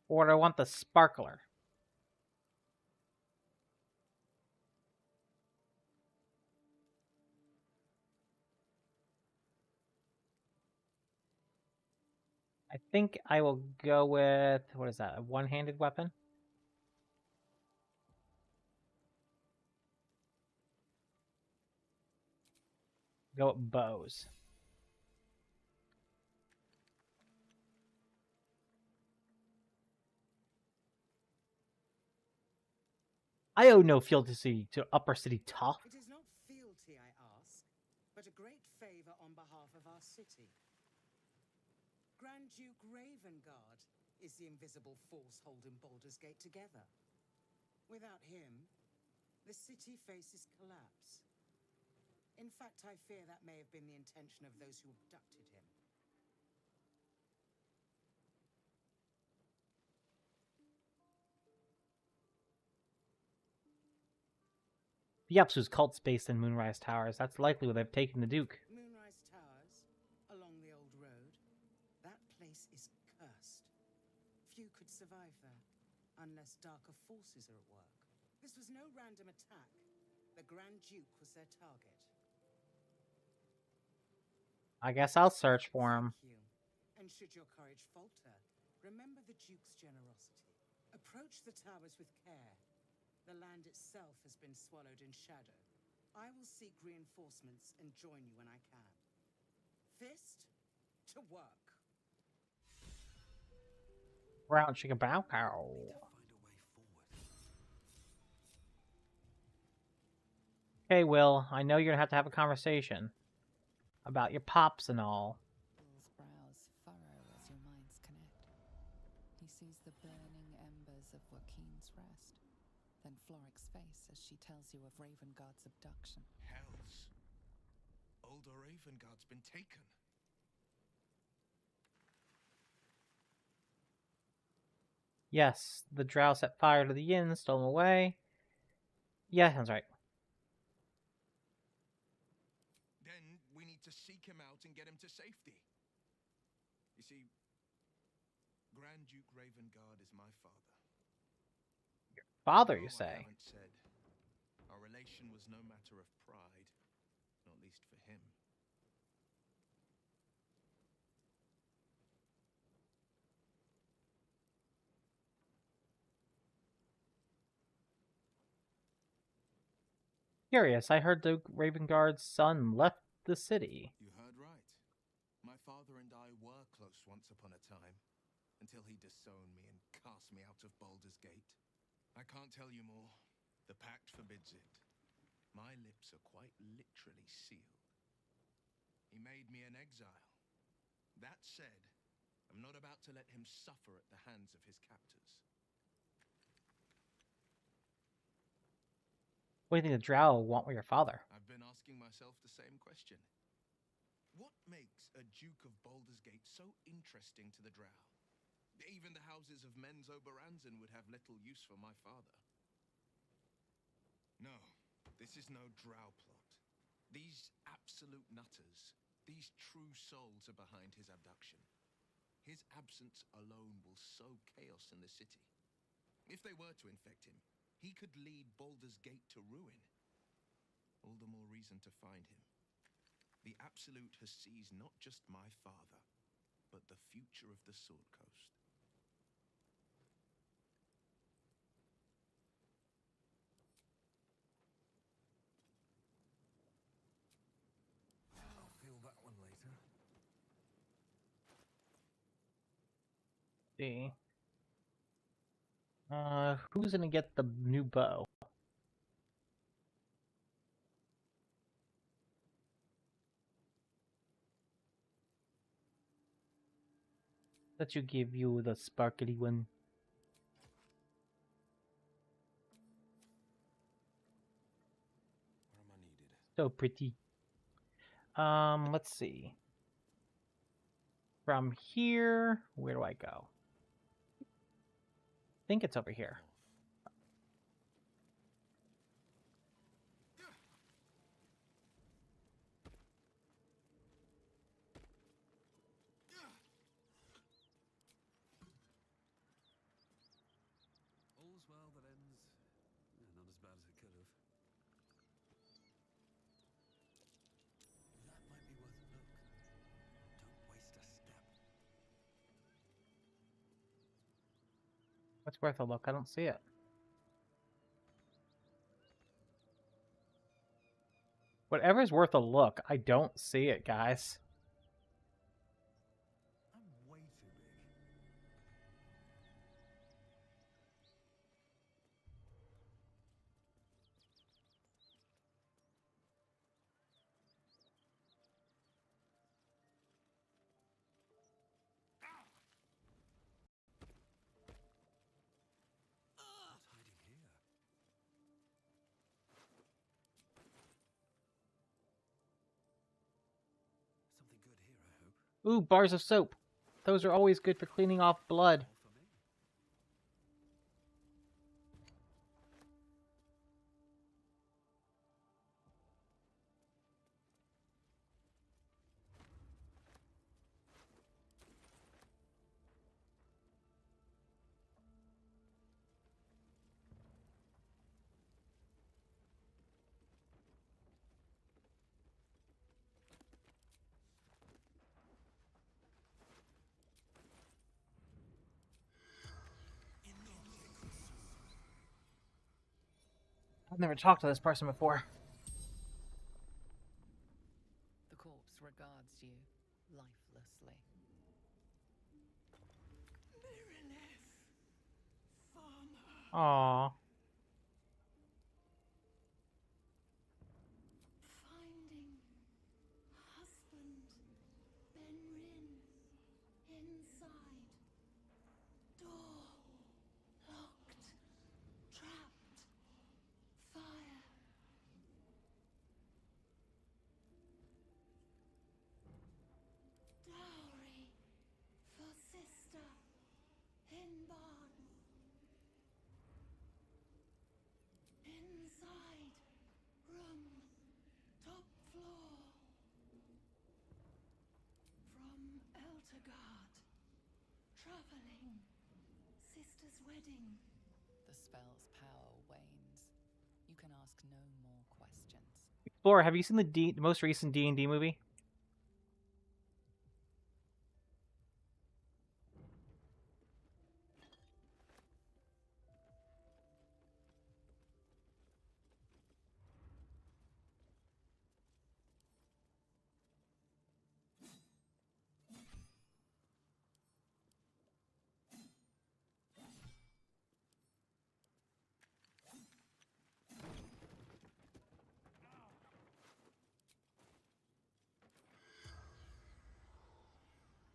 Or I want the Sparkler. I think I will go with, what is that, a one-handed weapon? Go with bows. I owe no fealty to Upper City Tough. It is not fealty I ask, but a great favor on behalf of our city. Grand Duke Ravengard is the invisible force holding Baldur's Gate together. Without him, the city faces collapse. In fact, I fear that may have been the intention of those who abducted him. The Yapsu's cult's based in Moonrise Towers. That's likely where they've taken the Duke. Moonrise Towers, along the old road. That place is cursed. Few could survive there, unless darker forces are at work. This was no random attack. The Grand Duke was their target. I guess I'll search for him. Thank you. And should your courage falter, remember the Duke's generosity. Approach the towers with care. The land itself has been swallowed in shadow. I will seek reinforcements and join you when I can. Fist, to work. Round chicken bow cow. Find a way forward. Okay, Will, I know you're gonna have a conversation about your pops and all. Will's brows furrow as your minds connect. He sees the burning embers of Joaquin's rest, then Floric's face as she tells you of Ravengard's abduction. Hells. Older Ravengard's been taken. Yes, the drow set fire to the inn, stole him away. Yeah, that's right. Then we need to seek him out and get him to safety. You see, Grand Duke Ravengard is my father. Father, Although you say? I haven't said, our relation was no matter of pride, not least for him. Curious, I heard the Ravengard's son left the city. You heard right. My father and I were close once upon a time, until he disowned me and cast me out of Baldur's Gate. I can't tell you more. The pact forbids it. My lips are quite literally sealed. He made me an exile. That said, I'm not about to let him suffer at the hands of his captors. What do you think the drow want with your father? I've been asking myself the same question. What makes a Duke of Baldur's Gate so interesting to the drow? Even the houses of Menzo Baranzan would have little use for my father. No, this is no drow plot. These absolute nutters, these true souls are behind his abduction. His absence alone will sow chaos in the city. If they were to infect him, he could lead Baldur's Gate to ruin. All the more reason to find him. The Absolute has seized not just my father, but the future of the Sword Coast. I'll feel that one later. See. Who's gonna get the new bow? Let you give you the sparkly one. Where am I needed? So pretty. Let's see. From here, where do I go? I think it's over here. All's well that ends not as bad as it could have. That might be worth a look. Don't waste a step. What's worth a look? I don't see it. Whatever's worth a look, I don't see it, guys. I'm way too big. What's hiding here? Something good here, I hope. Ooh, bars of soap. Those are always good for cleaning off blood. All for me. I've never talked to this person before. The corpse regards you lifelessly. Aww. guard. Traveling. Sister's wedding. The spell's power wanes. You can ask no more questions. Explorer, have you seen the most recent D&D movie?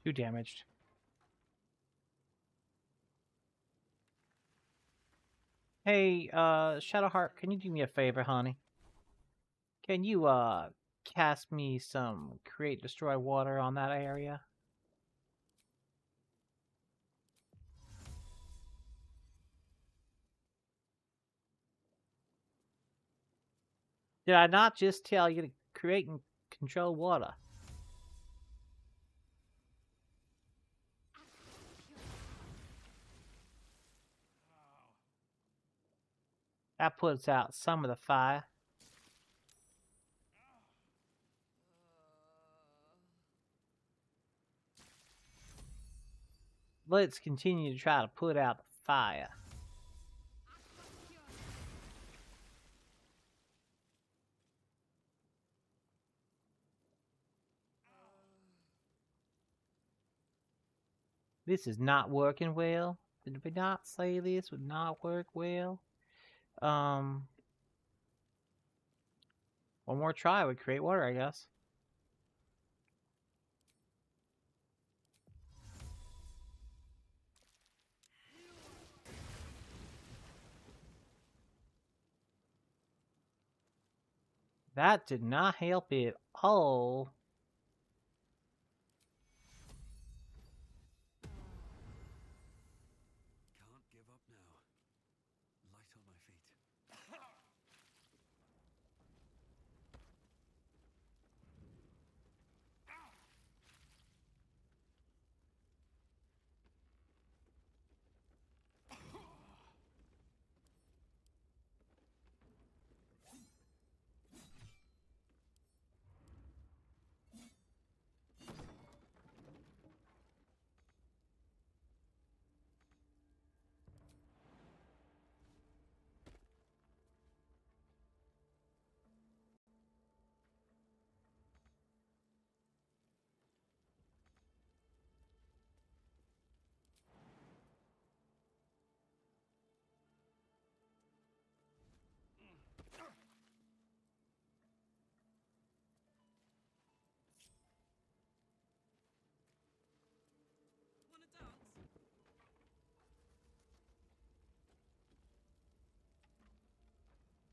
Too damaged. Hey, Shadowheart, can you do me a favor, honey? Can you, cast me some Create Destroy Water on that area? Did I not just tell you to create and control water? That puts out some of the fire. Let's continue to try to put out the fire. This is not working well. Did we not say this would not work well? One more try would create water, I guess. That did not help at all. Can't give up now. Light on my feet. Wanna dance?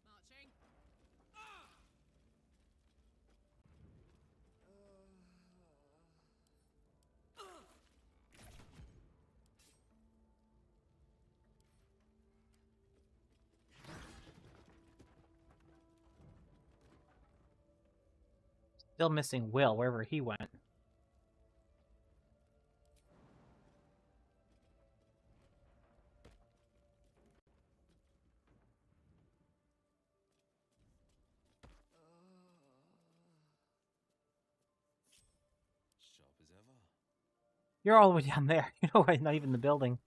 Marching. Still missing Will wherever he went. Sharp as ever. You're all the way down there. You know, not even in the building.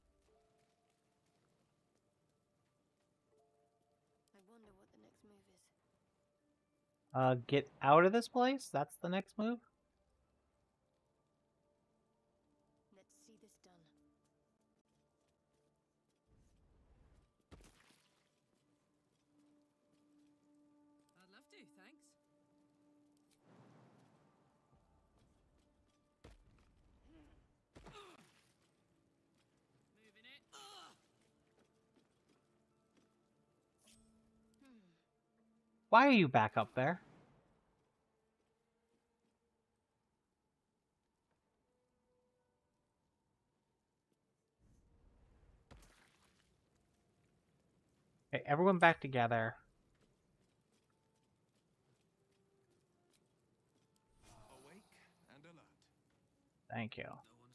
I wonder what the next move is. Get out of this place? That's the next move? Let's see this done. I'd love to, thanks. Moving it. Why are you back up there? Okay, everyone back together. Awake and alert. Thank you. No one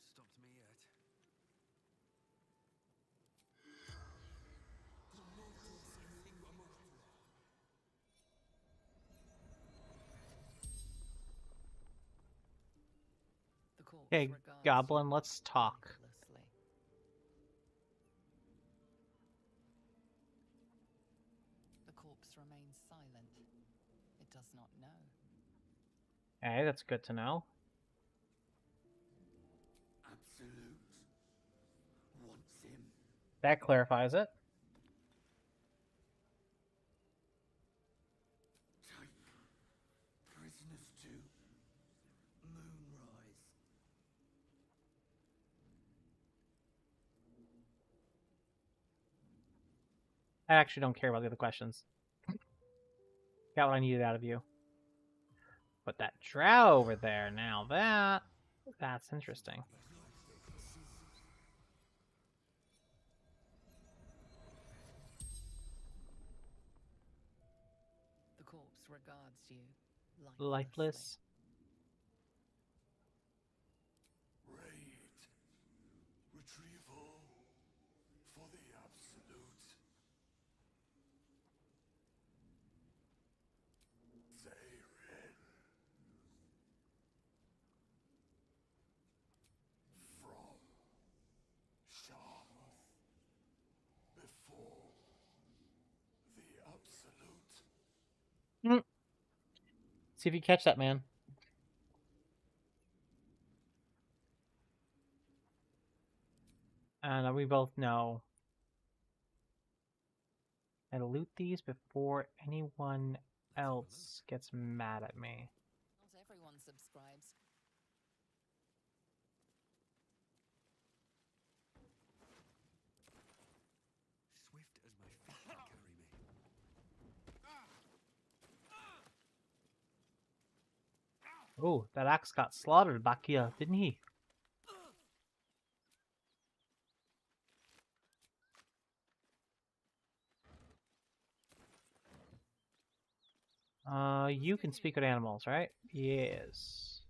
Hey, regards Goblin, you let's talk. lifelessly. The corpse remains silent. It does not know. Hey, that's good to know. Absolute wants him. That clarifies it. Take prisoners to Moonrise. I actually don't care about the other questions. Got what I needed out of you. But that drow over there, now that's interesting. The corpse regards you Lifeless. Raid. Retrieval for the absolute. Zarin. From Sharmuth. Before the absolute. See if you catch that, man. And we both know I loot these before anyone else gets mad at me. Not everyone subscribes. Swift as my feet can carry me. Oh, that axe got slaughtered back here, didn't he? You can speak with animals, right? Yes.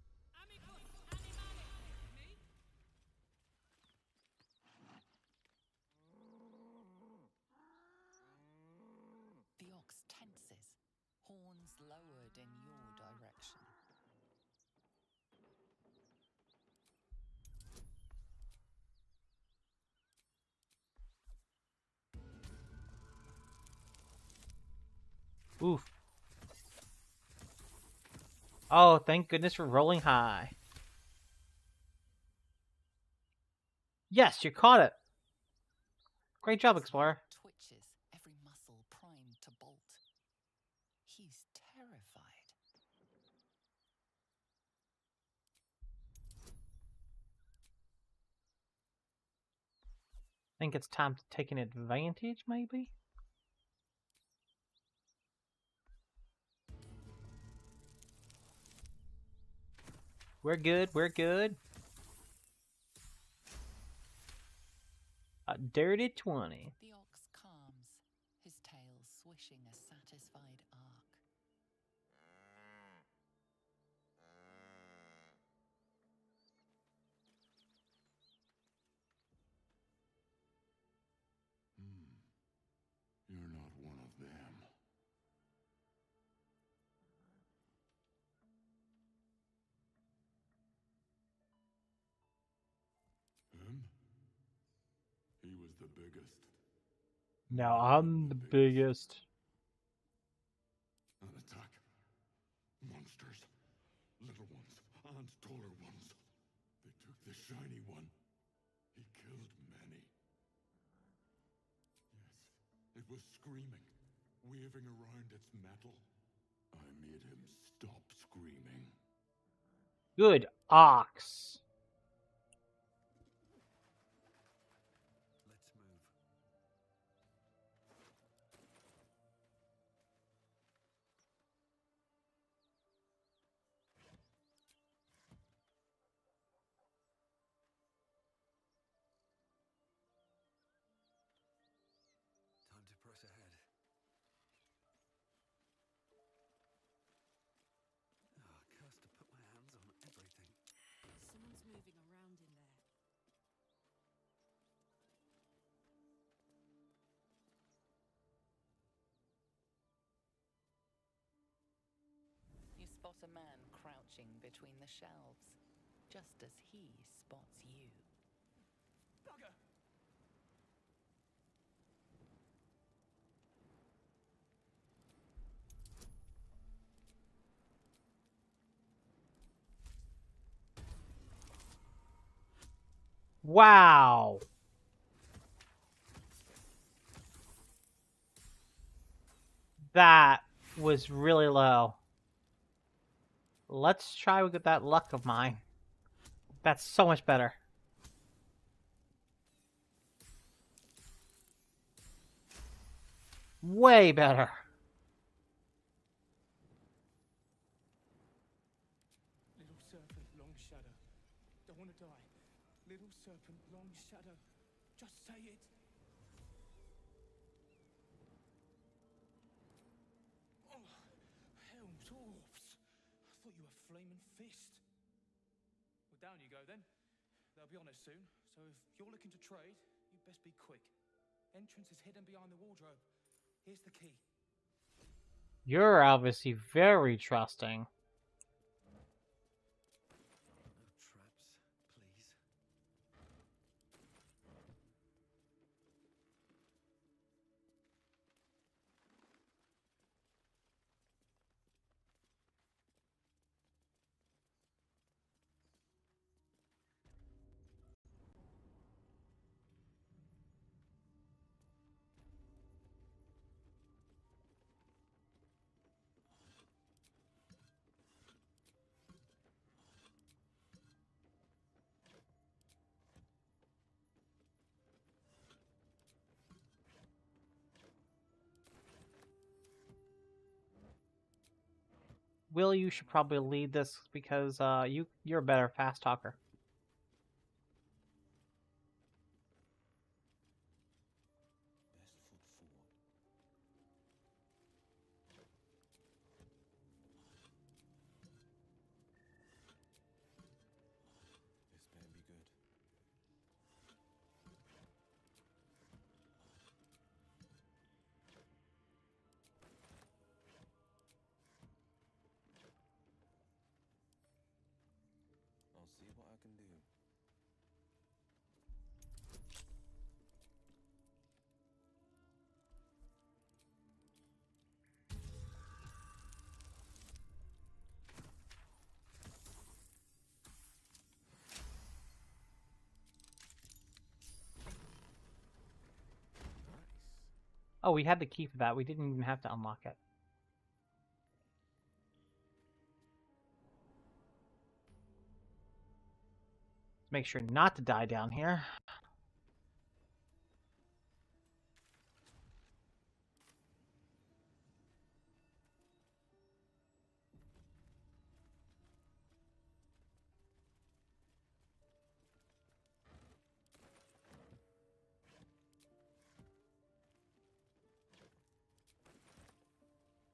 The ox tenses, horns lowered in your direction. Oof. Oh, thank goodness for rolling high. Yes, you caught it. Great job, Explorer. Twitches, every muscle primed to bolt. He's terrified. Think it's time to take an advantage, maybe? We're good, we're good. A dirty 20. The ox calms, his tail swishing a satisfied arc. You're not one of them. Him? He was the biggest. Now I'm the biggest. An attack. Monsters. Little ones and taller ones. They took the shiny one. He killed many. Yes, it was screaming, waving around its metal. I made him stop screaming. Good ox. Let's move. Time to press ahead. Ah, cursed to put my hands on everything. Someone's moving around in there. You spot a man crouching between the shelves. just as he spots you. Bugger! Wow. That was really low. Let's try with that luck of mine. That's so much better. Way better. Little serpent, long shadow. Don't want to die. Little serpent, long shadow. Just say it. Oh, helms, orbs. I thought you were flaming fist. Well, down you go then. They'll be on us soon, so if you're looking to trade, you'd best be quick. Entrance is hidden behind the wardrobe. Here's the key. You're obviously very trusting. No traps, please. Will, you should probably lead this because you're a better fast talker. Best foot forward. This better be good. I'll see what I can do. Nice. Oh, we had the key for that. We didn't even have to unlock it. Make sure not to die down here.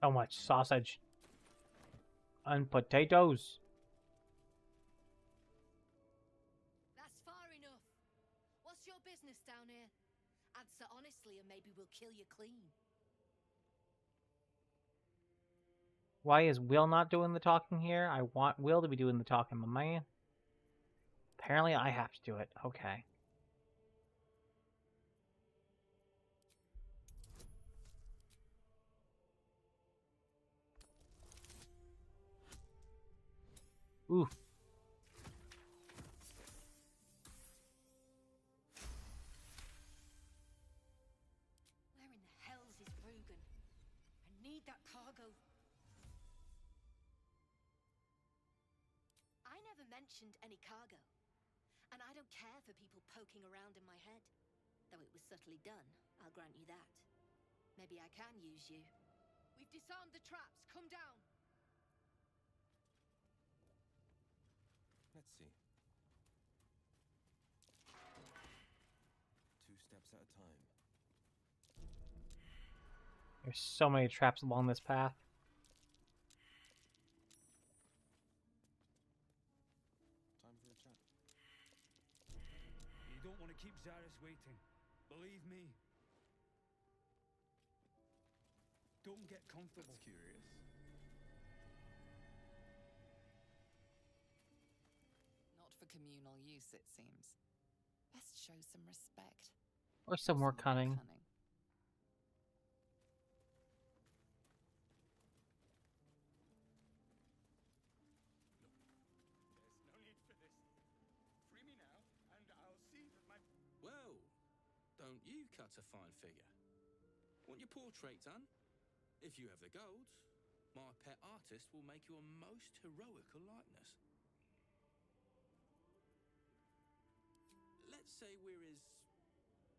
So much sausage. And potatoes. That's far enough. What's your business down here? Answer honestly and maybe we'll kill you clean. Why is Will not doing the talking here? I want Will to be doing the talking, my man. Apparently I have to do it. Okay. Ooh. Where in the hell's is Rugen? I need that cargo. I never mentioned any cargo. And I don't care for people poking around in my head. Though it was subtly done, I'll grant you that. Maybe I can use you. We've disarmed the traps. Come down. Let's see. 2 steps at a time. There's so many traps along this path. Time for a chat. You don't want to keep Zaris waiting. Believe me. Don't get comfortable. That's curious. Not for communal use, it seems. Best show some respect. Or some more cunning. There's no need for this. Free me now, and I'll see that my... Well, don't you cut a fine figure? Want your portrait done? If you have the gold, my pet artist will make you a most heroical likeness. Let's say we're his...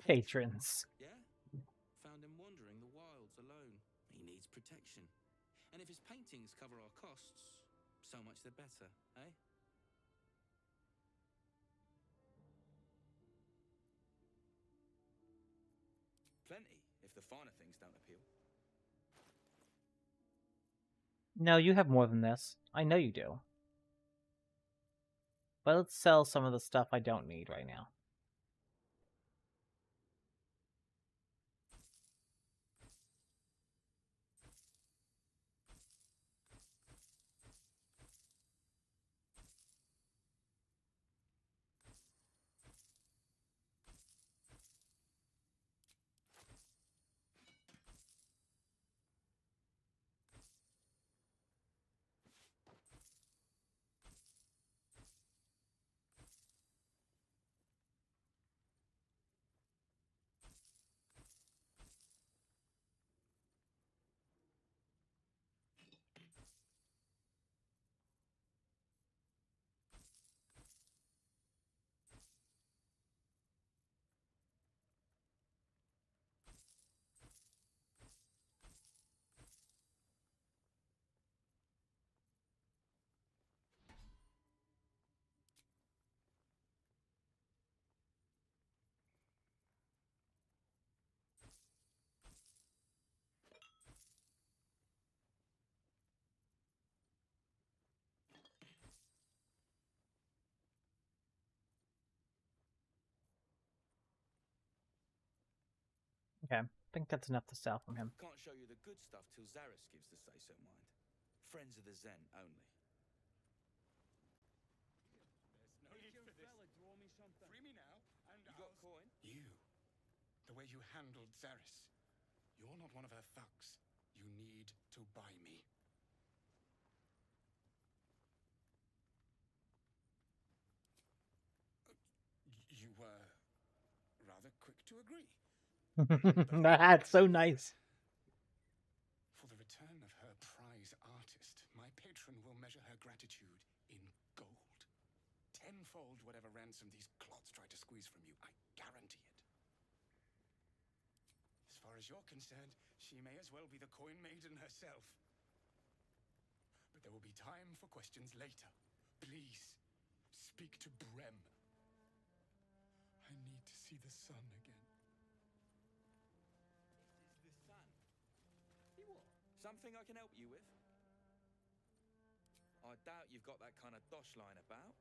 Patrons. Yeah? Found him wandering the wilds alone. He needs protection. And if his paintings cover our costs, so much the better, eh? Plenty, if the finer things don't appeal. No, you have more than this. I know you do. But let's sell some of the stuff I don't need right now. Okay, I think that's enough to sell from him. Can't show you the good stuff till Zaris gives the say-so, mind. Friends of the Zen only. There's no need for this. Fella, draw me something. Free me now, and You got coin? You, the way you handled Zaris, you're not one of her thugs. You need to buy me. You were rather quick to agree. That's so nice. For the return of her prize artist, my patron will measure her gratitude in gold. Tenfold whatever ransom these clots try to squeeze from you, I guarantee it. As far as you're concerned, she may as well be the coin maiden herself. But there will be time for questions later. Please, speak to Brem. I need to see the sun again. This is the sun. You what? Something I can help you with? I doubt you've got that kind of dosh line about.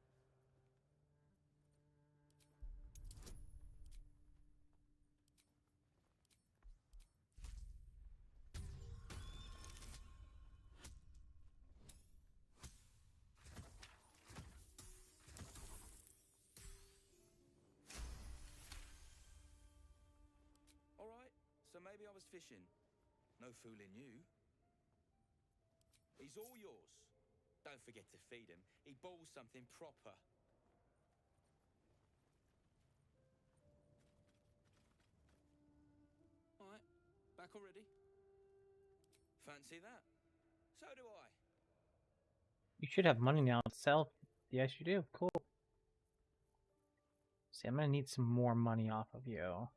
So maybe I was fishing. No fooling you. He's all yours. Don't forget to feed him. He balls something proper. All right, back already? Fancy that? So do I. You should have money now to sell. Yes, you do. Cool. See, I'm gonna need some more money off of you.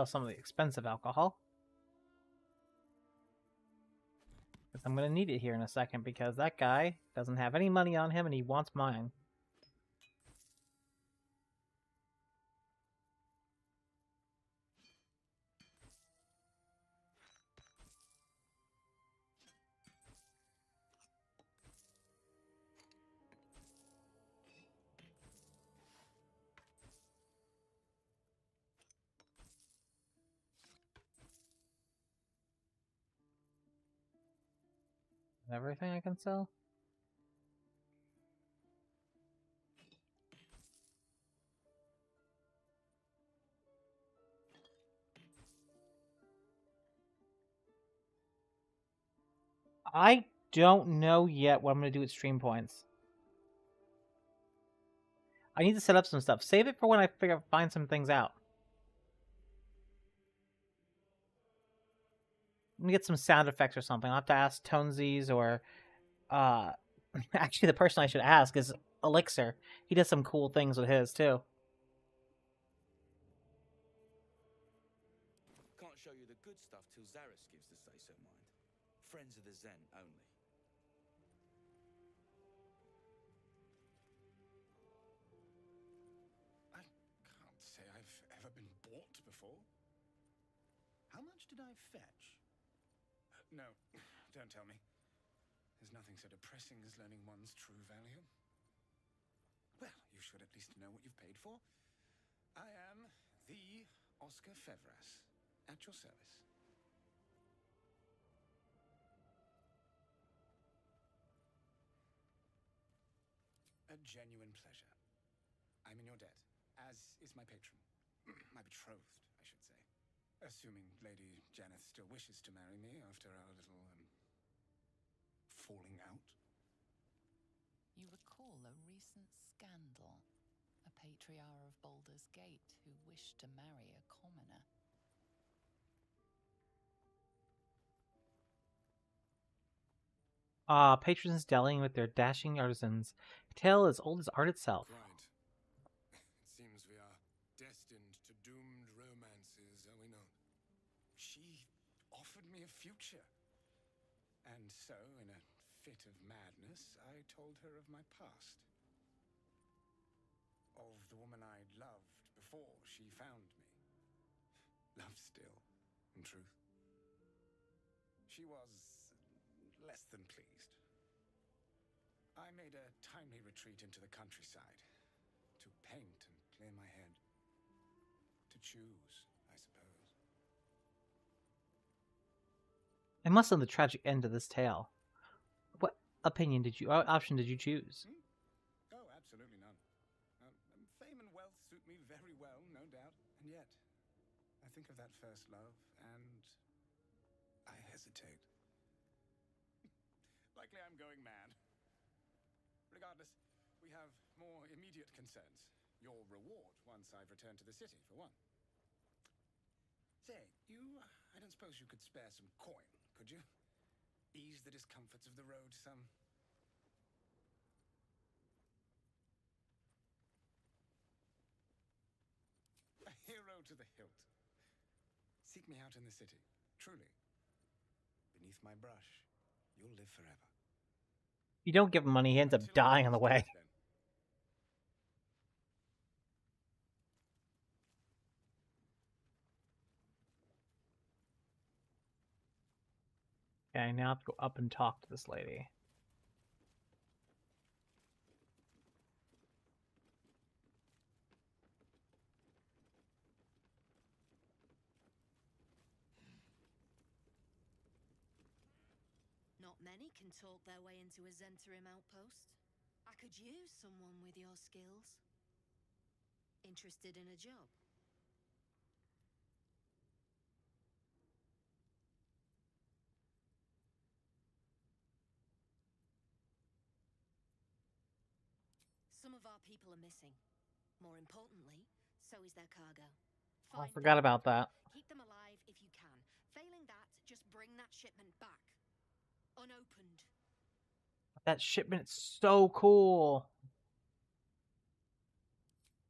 Some of the expensive alcohol. Because I'm going to need it here in a second because that guy doesn't have any money on him and he wants mine. Everything I can sell? I don't know yet what I'm going to do with stream points. I need to set up some stuff. Save it for when I find some things out. Let me get some sound effects or something. I'll have to ask Tonesies or... actually, the person I should ask is Elixir. He does some cool things with his, too. Can't show you the good stuff till Zaris gives the say-so, mind. Friends of the Zen only. I can't say I've ever been bought before. How much did I fetch? No, don't tell me. There's nothing so depressing as learning one's true value. Well, you should at least know what you've paid for. I am the Oscar Fevras, at your service. A genuine pleasure. I'm in your debt, as is my patron. My betrothed, I should say. Assuming Lady Janeth still wishes to marry me after our little, falling out. You recall a recent scandal. A patriarch of Baldur's Gate who wished to marry a commoner. Patrons dallying with their dashing artisans. A tale as old as art itself. Right. It seems we are destined to doomed romances, are we not? She offered me a future. And so, in a fit of madness, I told her of my past. Of the woman I loved before she found me. Love still, in truth. She was less than pleased. I made a timely retreat into the countryside. To paint and clear my head. To choose, I suppose. I must know the tragic end of this tale. What option did you choose? Oh, absolutely none. Fame and wealth suit me very well, no doubt. And yet, I think of that first love, and I hesitate. Likely I'm going mad. Regardless, we have more immediate concerns. Your reward once I've returned to the city, for one. Say, I don't suppose you could spare some coin, could you? Ease the discomforts of the road some. A hero to the hilt. Seek me out in the city, truly. Beneath my brush, you'll live forever. You don't give him money, he ends up dying on the way. Okay, now I have to go up and talk to this lady. Not many can talk their way into a Zhentarim outpost. I could use someone with your skills. Interested in a job? Some of our people are missing. More importantly, so is their cargo. I forgot about that. Keep them alive if you can. Failing that, just bring that shipment back. Unopened. That shipment's so cool.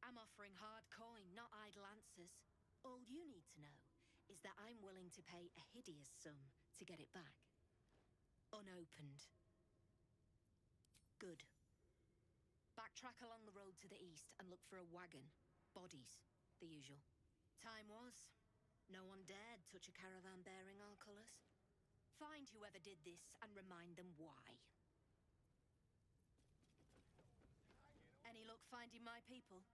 I'm offering hard coin, not idle answers. All you need to know is that I'm willing to pay a hideous sum to get it back. Unopened. Good. Backtrack along the road to the east and look for a wagon. Bodies, the usual. Time was. No one dared touch a caravan bearing our colours. Find whoever did this and remind them why. Any luck finding my people?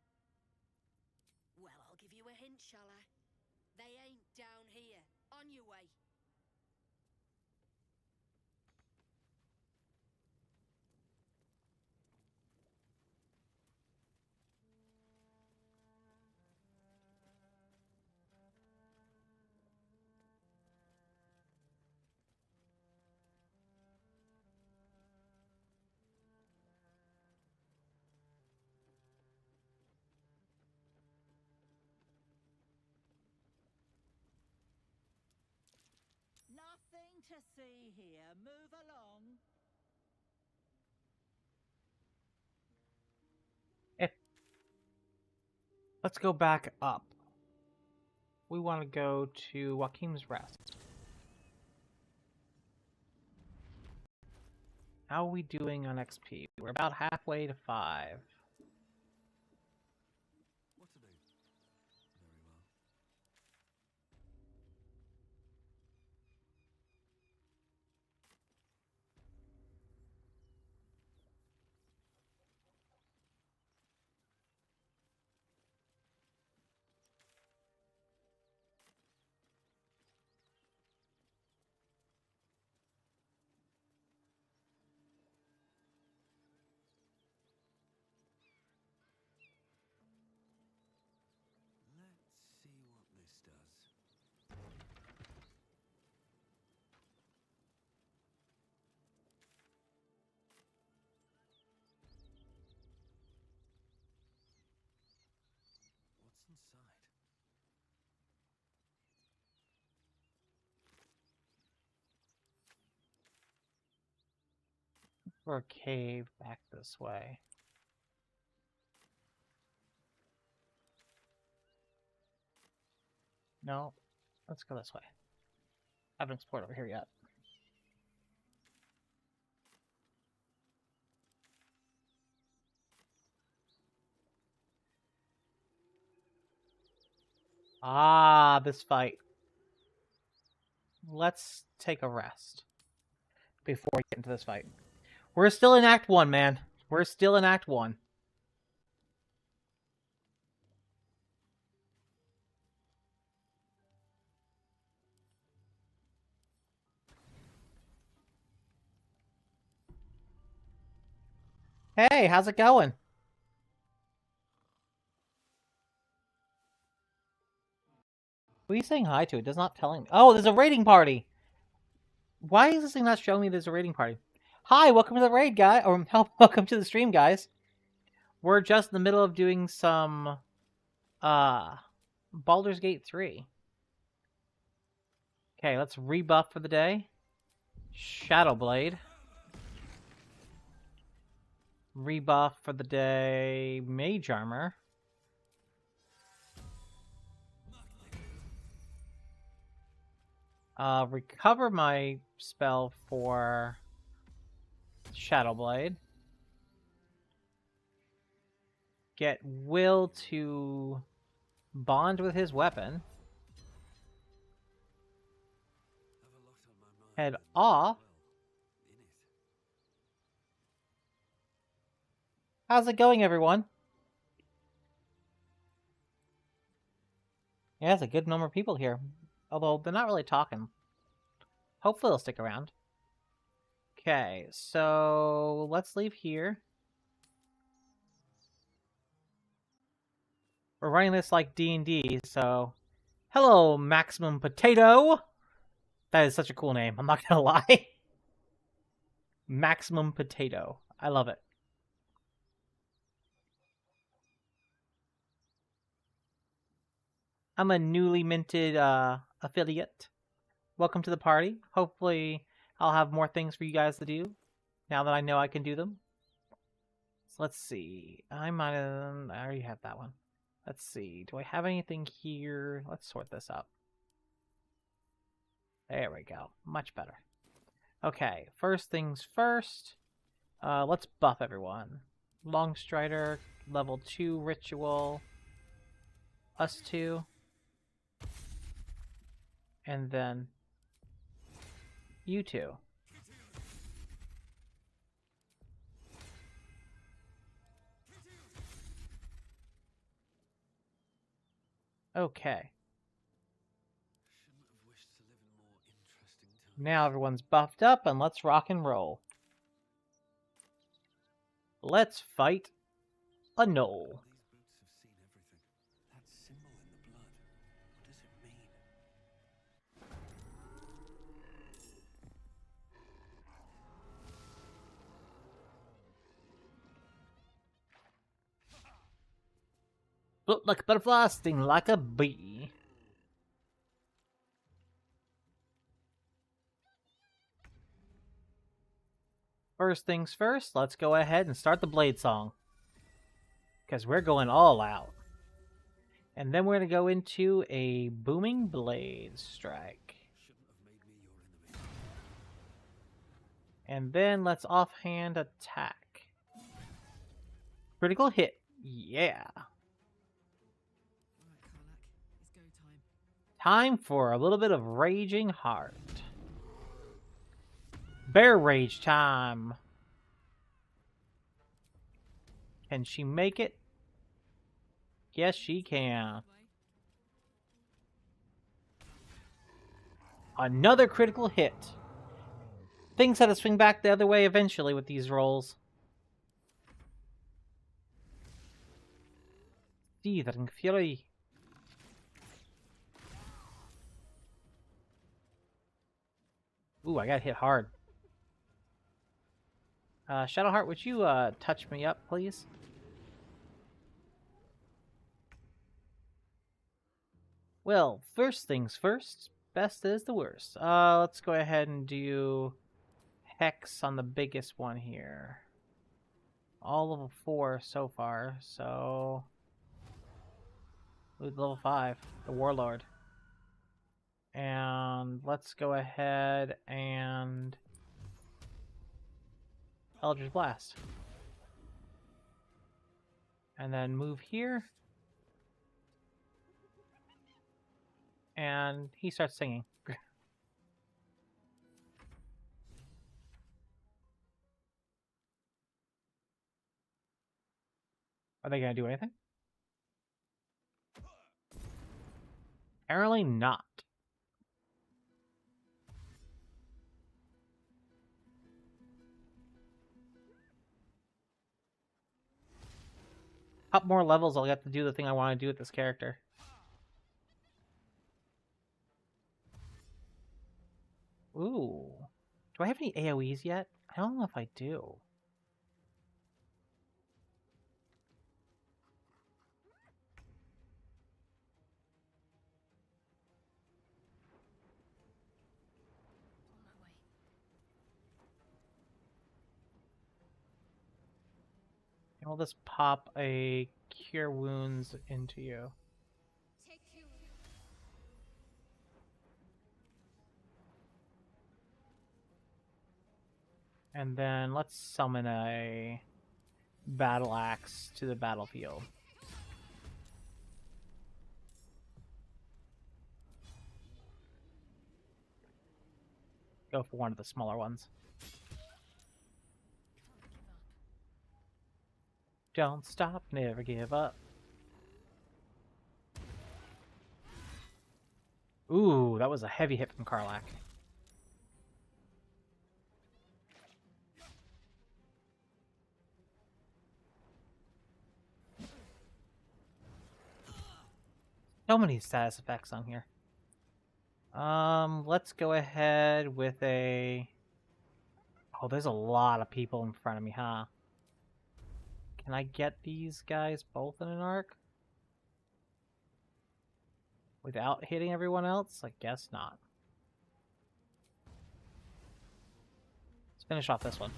Well, I'll give you a hint, shall I? They ain't down here. On your way. to see here. Move along. Let's go back up. We want to go to Joachim's Rest. How are we doing on XP? We're about halfway to 5. What to do? Very well. Let's see what this does. What's inside? For a cave back this way. No, let's go this way. I haven't explored over here yet. Ah, this fight. Let's take a rest before we get into this fight. We're still in Act 1, man. We're still in Act 1. Hey, how's it going? Who are you saying hi to? It does not telling me. Oh, there's a raiding party! Why is this thing not showing me there's a raiding party? Hi, welcome to the raid, guy. Or welcome to the stream, guys. We're just in the middle of doing some Baldur's Gate 3. Okay, let's rebuff for the day. Shadow Blade. Rebuff for the day. Mage Armor. Recover my spell for Shadow Blade. Get Will to bond with his weapon. Head off. How's it going, everyone? Yeah, there's a good number of people here. Although, they're not really talking. Hopefully they'll stick around. Okay, so let's leave here. We're running this like D&D, so... Hello, Maximum Potato! That is such a cool name, I'm not gonna lie. Maximum Potato. I love it. I'm a newly minted affiliate. Welcome to the party. Hopefully I'll have more things for you guys to do now that I know I can do them. So let's see. I already have that one. Let's see. Do I have anything here? Let's sort this up. There we go. Much better. Okay, first things first. Let's buff everyone. Longstrider, level 2 ritual. Us 2. And then you 2. Okay. Now everyone's buffed up and let's rock and roll. Let's fight a gnoll. That symbol in the blood. What does it mean? Float like a butterfly, sting like a bee. first things first, let's go ahead and start the blade song. Because we're going all out. And then we're going to go into a booming blade strike. And then let's offhand attack. Critical hit. Yeah. Time for a little bit of Raging Heart. Bear Rage time. Can she make it? Yes, she can. Another critical hit. Things had to swing back the other way eventually with these rolls. Seething Fury. Ooh, I got hit hard. Shadowheart, would you touch me up, please? Well, first things first. Best is the worst. Let's go ahead and do Hex on the biggest one here. All level 4 so far, so... With level 5, the Warlord. And let's go ahead and... Eldritch Blast. And then move here. And he starts singing. Are they going to do anything? Apparently not. Up more levels, I'll get to do the thing I want to do with this character. Ooh. Do I have any AoEs yet? I don't know if I do. I'll just pop a Cure Wounds into you. And then let's summon a Battle Axe to the battlefield. Go for one of the smaller ones. Don't stop, never give up. Ooh, that was a heavy hit from Karlach. So many status effects on here. Let's go ahead with a... Oh, there's a lot of people in front of me, huh? Can I get these guys both in an arc? Without hitting everyone else? I guess not. Let's finish off this one.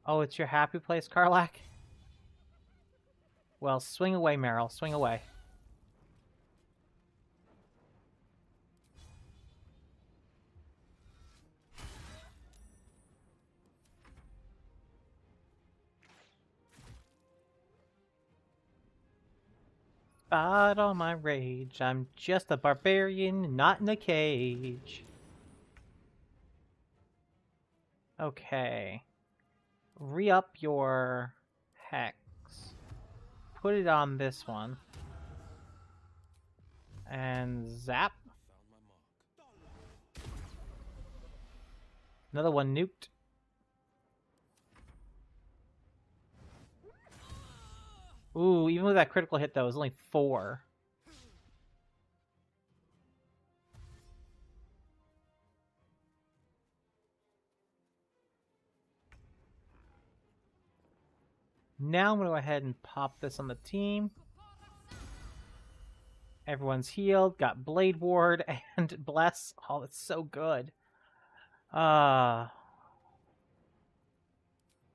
Oh, it's your happy place, Karlach? Well, swing away, Meryl. Swing away. Spot on my rage. I'm just a barbarian, not in a cage. Okay. Re-up your hex. Put it on this one. And zap. Another one nuked. Ooh, even with that critical hit though, it was only 4. Now I'm going to go ahead and pop this on the team. Everyone's healed, got Blade Ward and Bless. Oh, it's so good.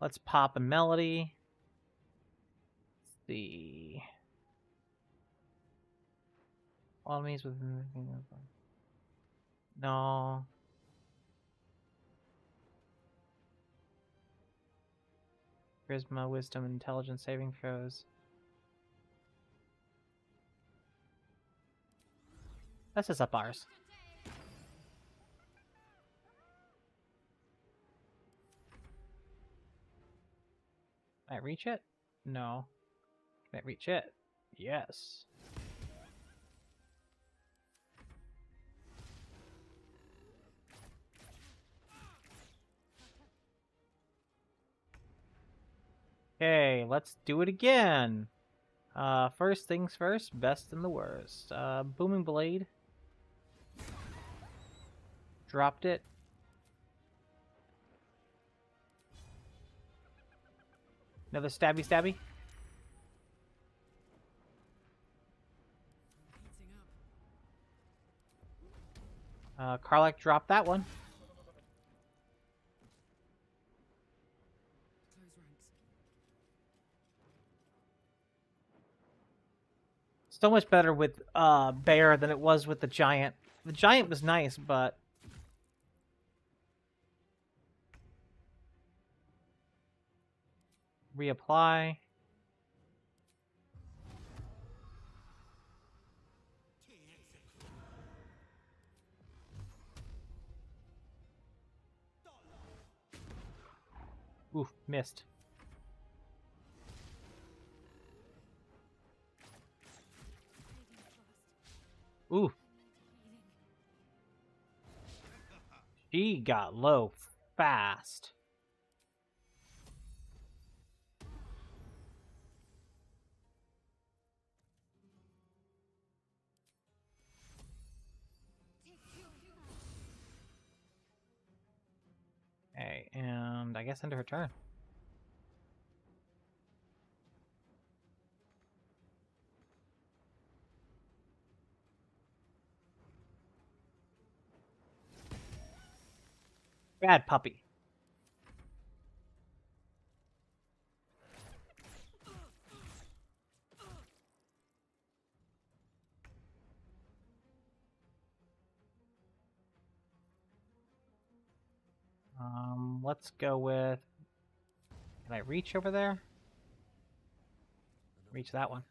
Let's pop a Melody. Let's see. All enemies with... No. Charisma, Wisdom, Intelligence, Saving Throws. Let's just up ours. Can I reach it? No. Can I reach it? Yes. Okay, let's do it again. First things first, best and the worst. Booming Blade. Dropped it. Another stabby stabby. Karlach dropped that one. So much better with Bear than it was with the Giant. The Giant was nice, but... Reapply. Oof, missed. Ooh. She got low fast. Okay, and I guess end of her turn. Bad puppy. Let's go with... Can I reach over there? Reach that one.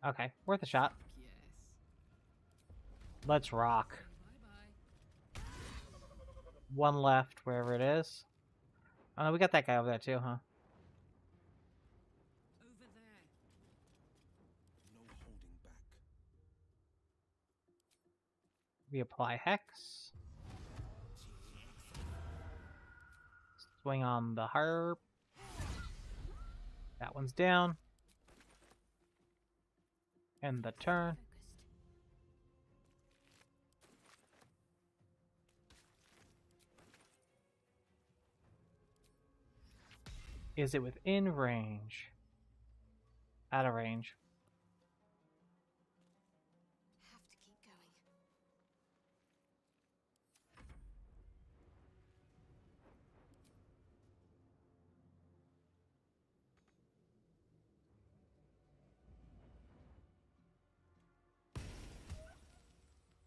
Okay, worth a shot. Let's rock. One left, wherever it is. Oh, no, we got that guy over there too, huh? Reapply Hex. Swing on the harp. That one's down. End the turn. Is it within range? Out of range. Have to keep going.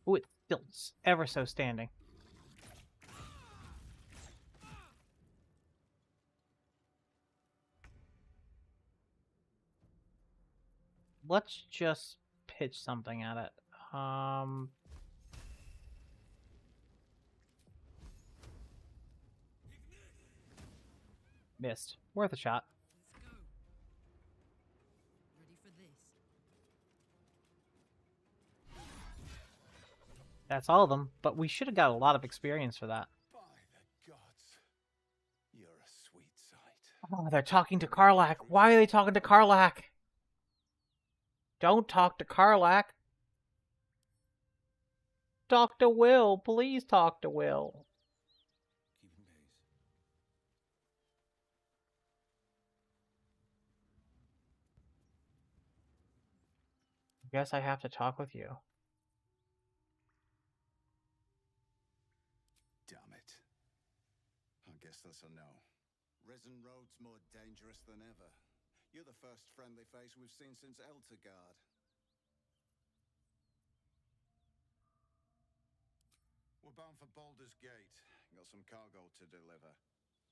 Ooh, it's still ever so standing. Let's just pitch something at it. Missed. Worth a shot. Let's go. Ready for this? That's all of them, but we should have got a lot of experience for that. By the gods, you're a sweet sight. Oh, they're talking to Karlach. Why are they talking to Karlach? Don't talk to Karlach. talk to Will. Please talk to Will. Keeping pace. Guess I have to talk with you. Damn it. I guess that's a no. Risen Road's more dangerous than ever. You're the first friendly face we've seen since Eltergard. We're bound for Baldur's Gate. Got some cargo to deliver.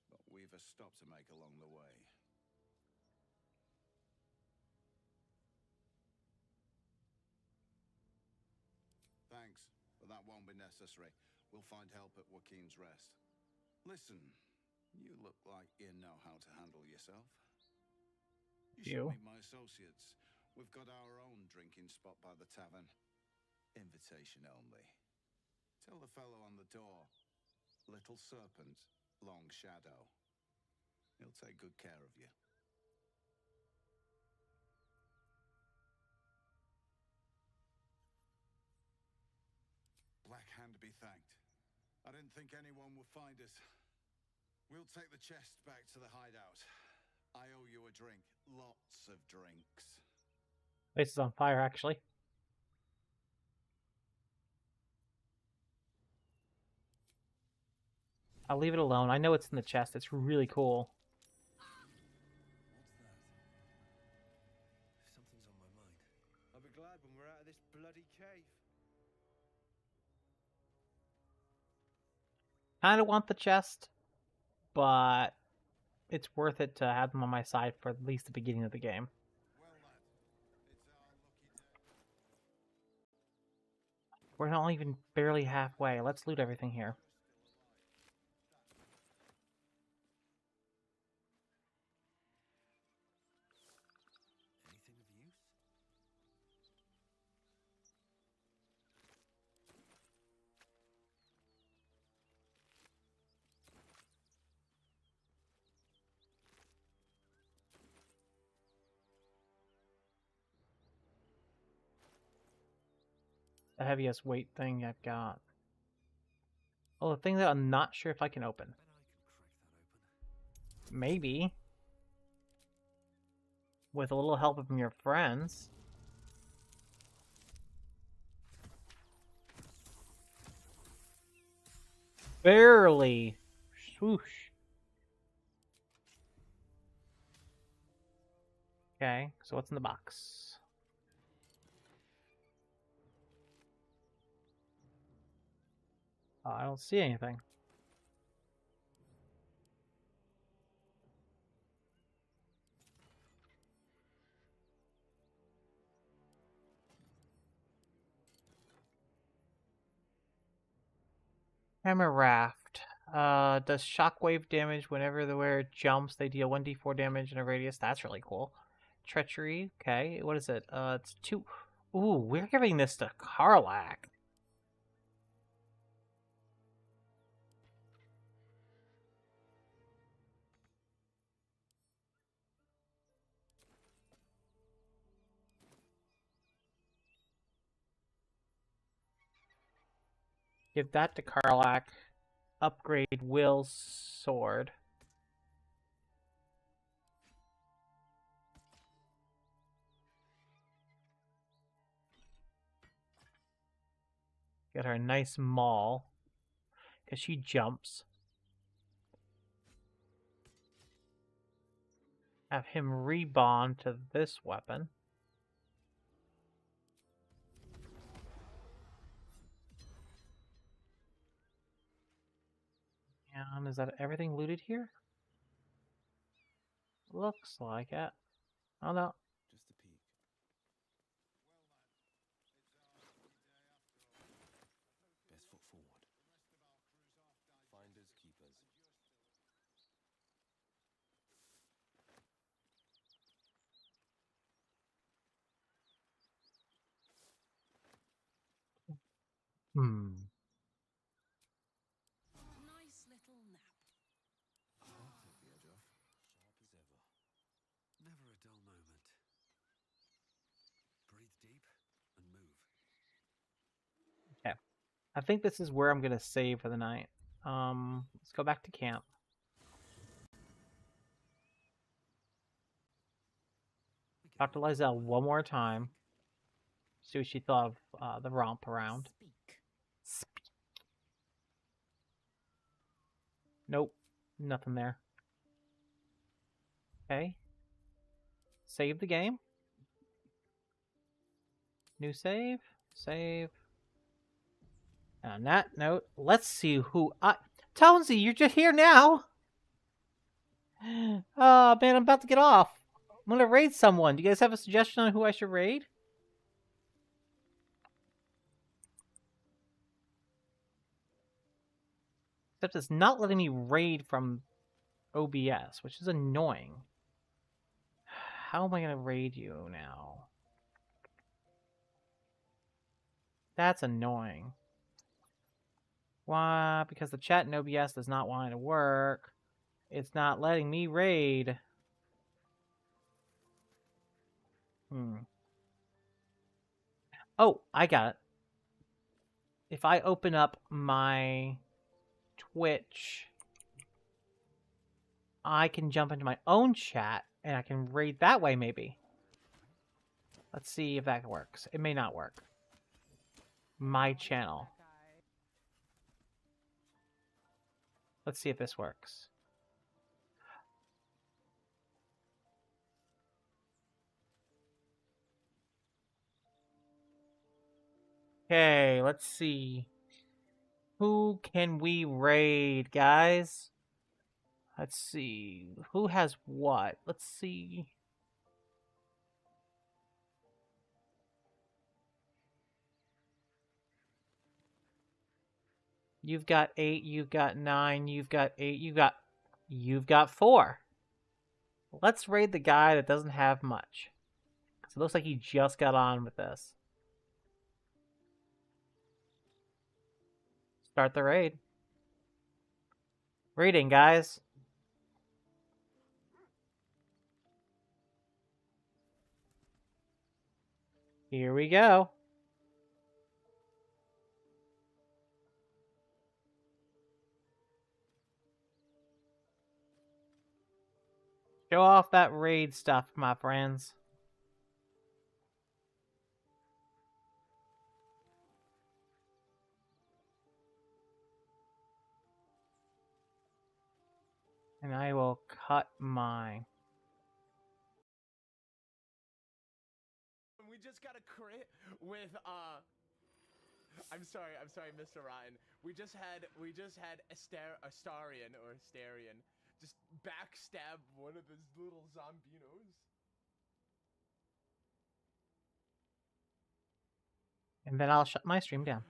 But we've a stop to make along the way. Thanks, but that won't be necessary. We'll find help at Joaquin's Rest. Listen, you look like you know how to handle yourself. You should meet my associates. We've got our own drinking spot by the tavern. Invitation only. Tell the fellow on the door. Little Serpent, Long Shadow. He'll take good care of you. Black Hand be thanked. I didn't think anyone would find us. We'll take the chest back to the hideout. I owe you a drink. Lots of drinks. Place is on fire, actually. I'll leave it alone. I know it's in the chest. It's really cool. What's that? Something's on my mind. I'll be glad when we're out of this bloody cave. Kinda want the chest, but it's worth it to have them on my side for at least the beginning of the game. We're not even barely halfway. Let's loot everything here. Anything of use? The heaviest weight thing I've got. Oh, the thing that I'm not sure if I can open. Maybe. With a little help from your friends. Barely. Swoosh. Okay, so what's in the box? Oh, I don't see anything. Hammer Raft. Does shockwave damage whenever the wearer jumps. They deal 1d4 damage in a radius. That's really cool. Treachery. Okay, what is it? It's 2. Ooh, we're giving this to Karlach. Give that to Karlach. Upgrade Will's sword. Get her a nice maul. Because she jumps. Have him rebond to this weapon. And is that everything looted here? Looks like it. Oh no. Just a peek. Best foot forward. Finders, keepers. Nice little nap. I'll take the edge off. Sharp as ever. Never a dull moment. Breathe deep and move. Okay. I think this is where I'm gonna save for the night. Let's go back to camp. Talk to Lizelle one more time. See what she thought of the romp around. Speak. Nope, nothing there. Okay. Save the game. New save. Save. And on that note, let's see who I... Townsy, you're just here now! Oh, man, I'm about to get off. I'm gonna raid someone. Do you guys have a suggestion on who I should raid? Except it's not letting me raid from OBS, which is annoying. How am I gonna raid you now? That's annoying. Why? Because the chat in OBS does not want it to work. It's not letting me raid. Oh, I got it. If I open up my Twitch, I can jump into my own chat and I can raid that way, maybe. Let's see if that works. It may not work. My channel. Let's see if this works. Okay, let's see. Who can we raid, guys? Let's see. Who has what? Let's see. You've got 8, you've got 9, you've got 8, you've got 4. Let's raid the guy that doesn't have much. So it looks like he just got on with this. Start the raid. Raiding, guys. Here we go. Show off that raid stuff, my friends. And I will cut mine. We just got a crit with I'm sorry, Mr. Ryan. We just had Astarian just backstab one of his little zombinos. And then I'll shut my stream down.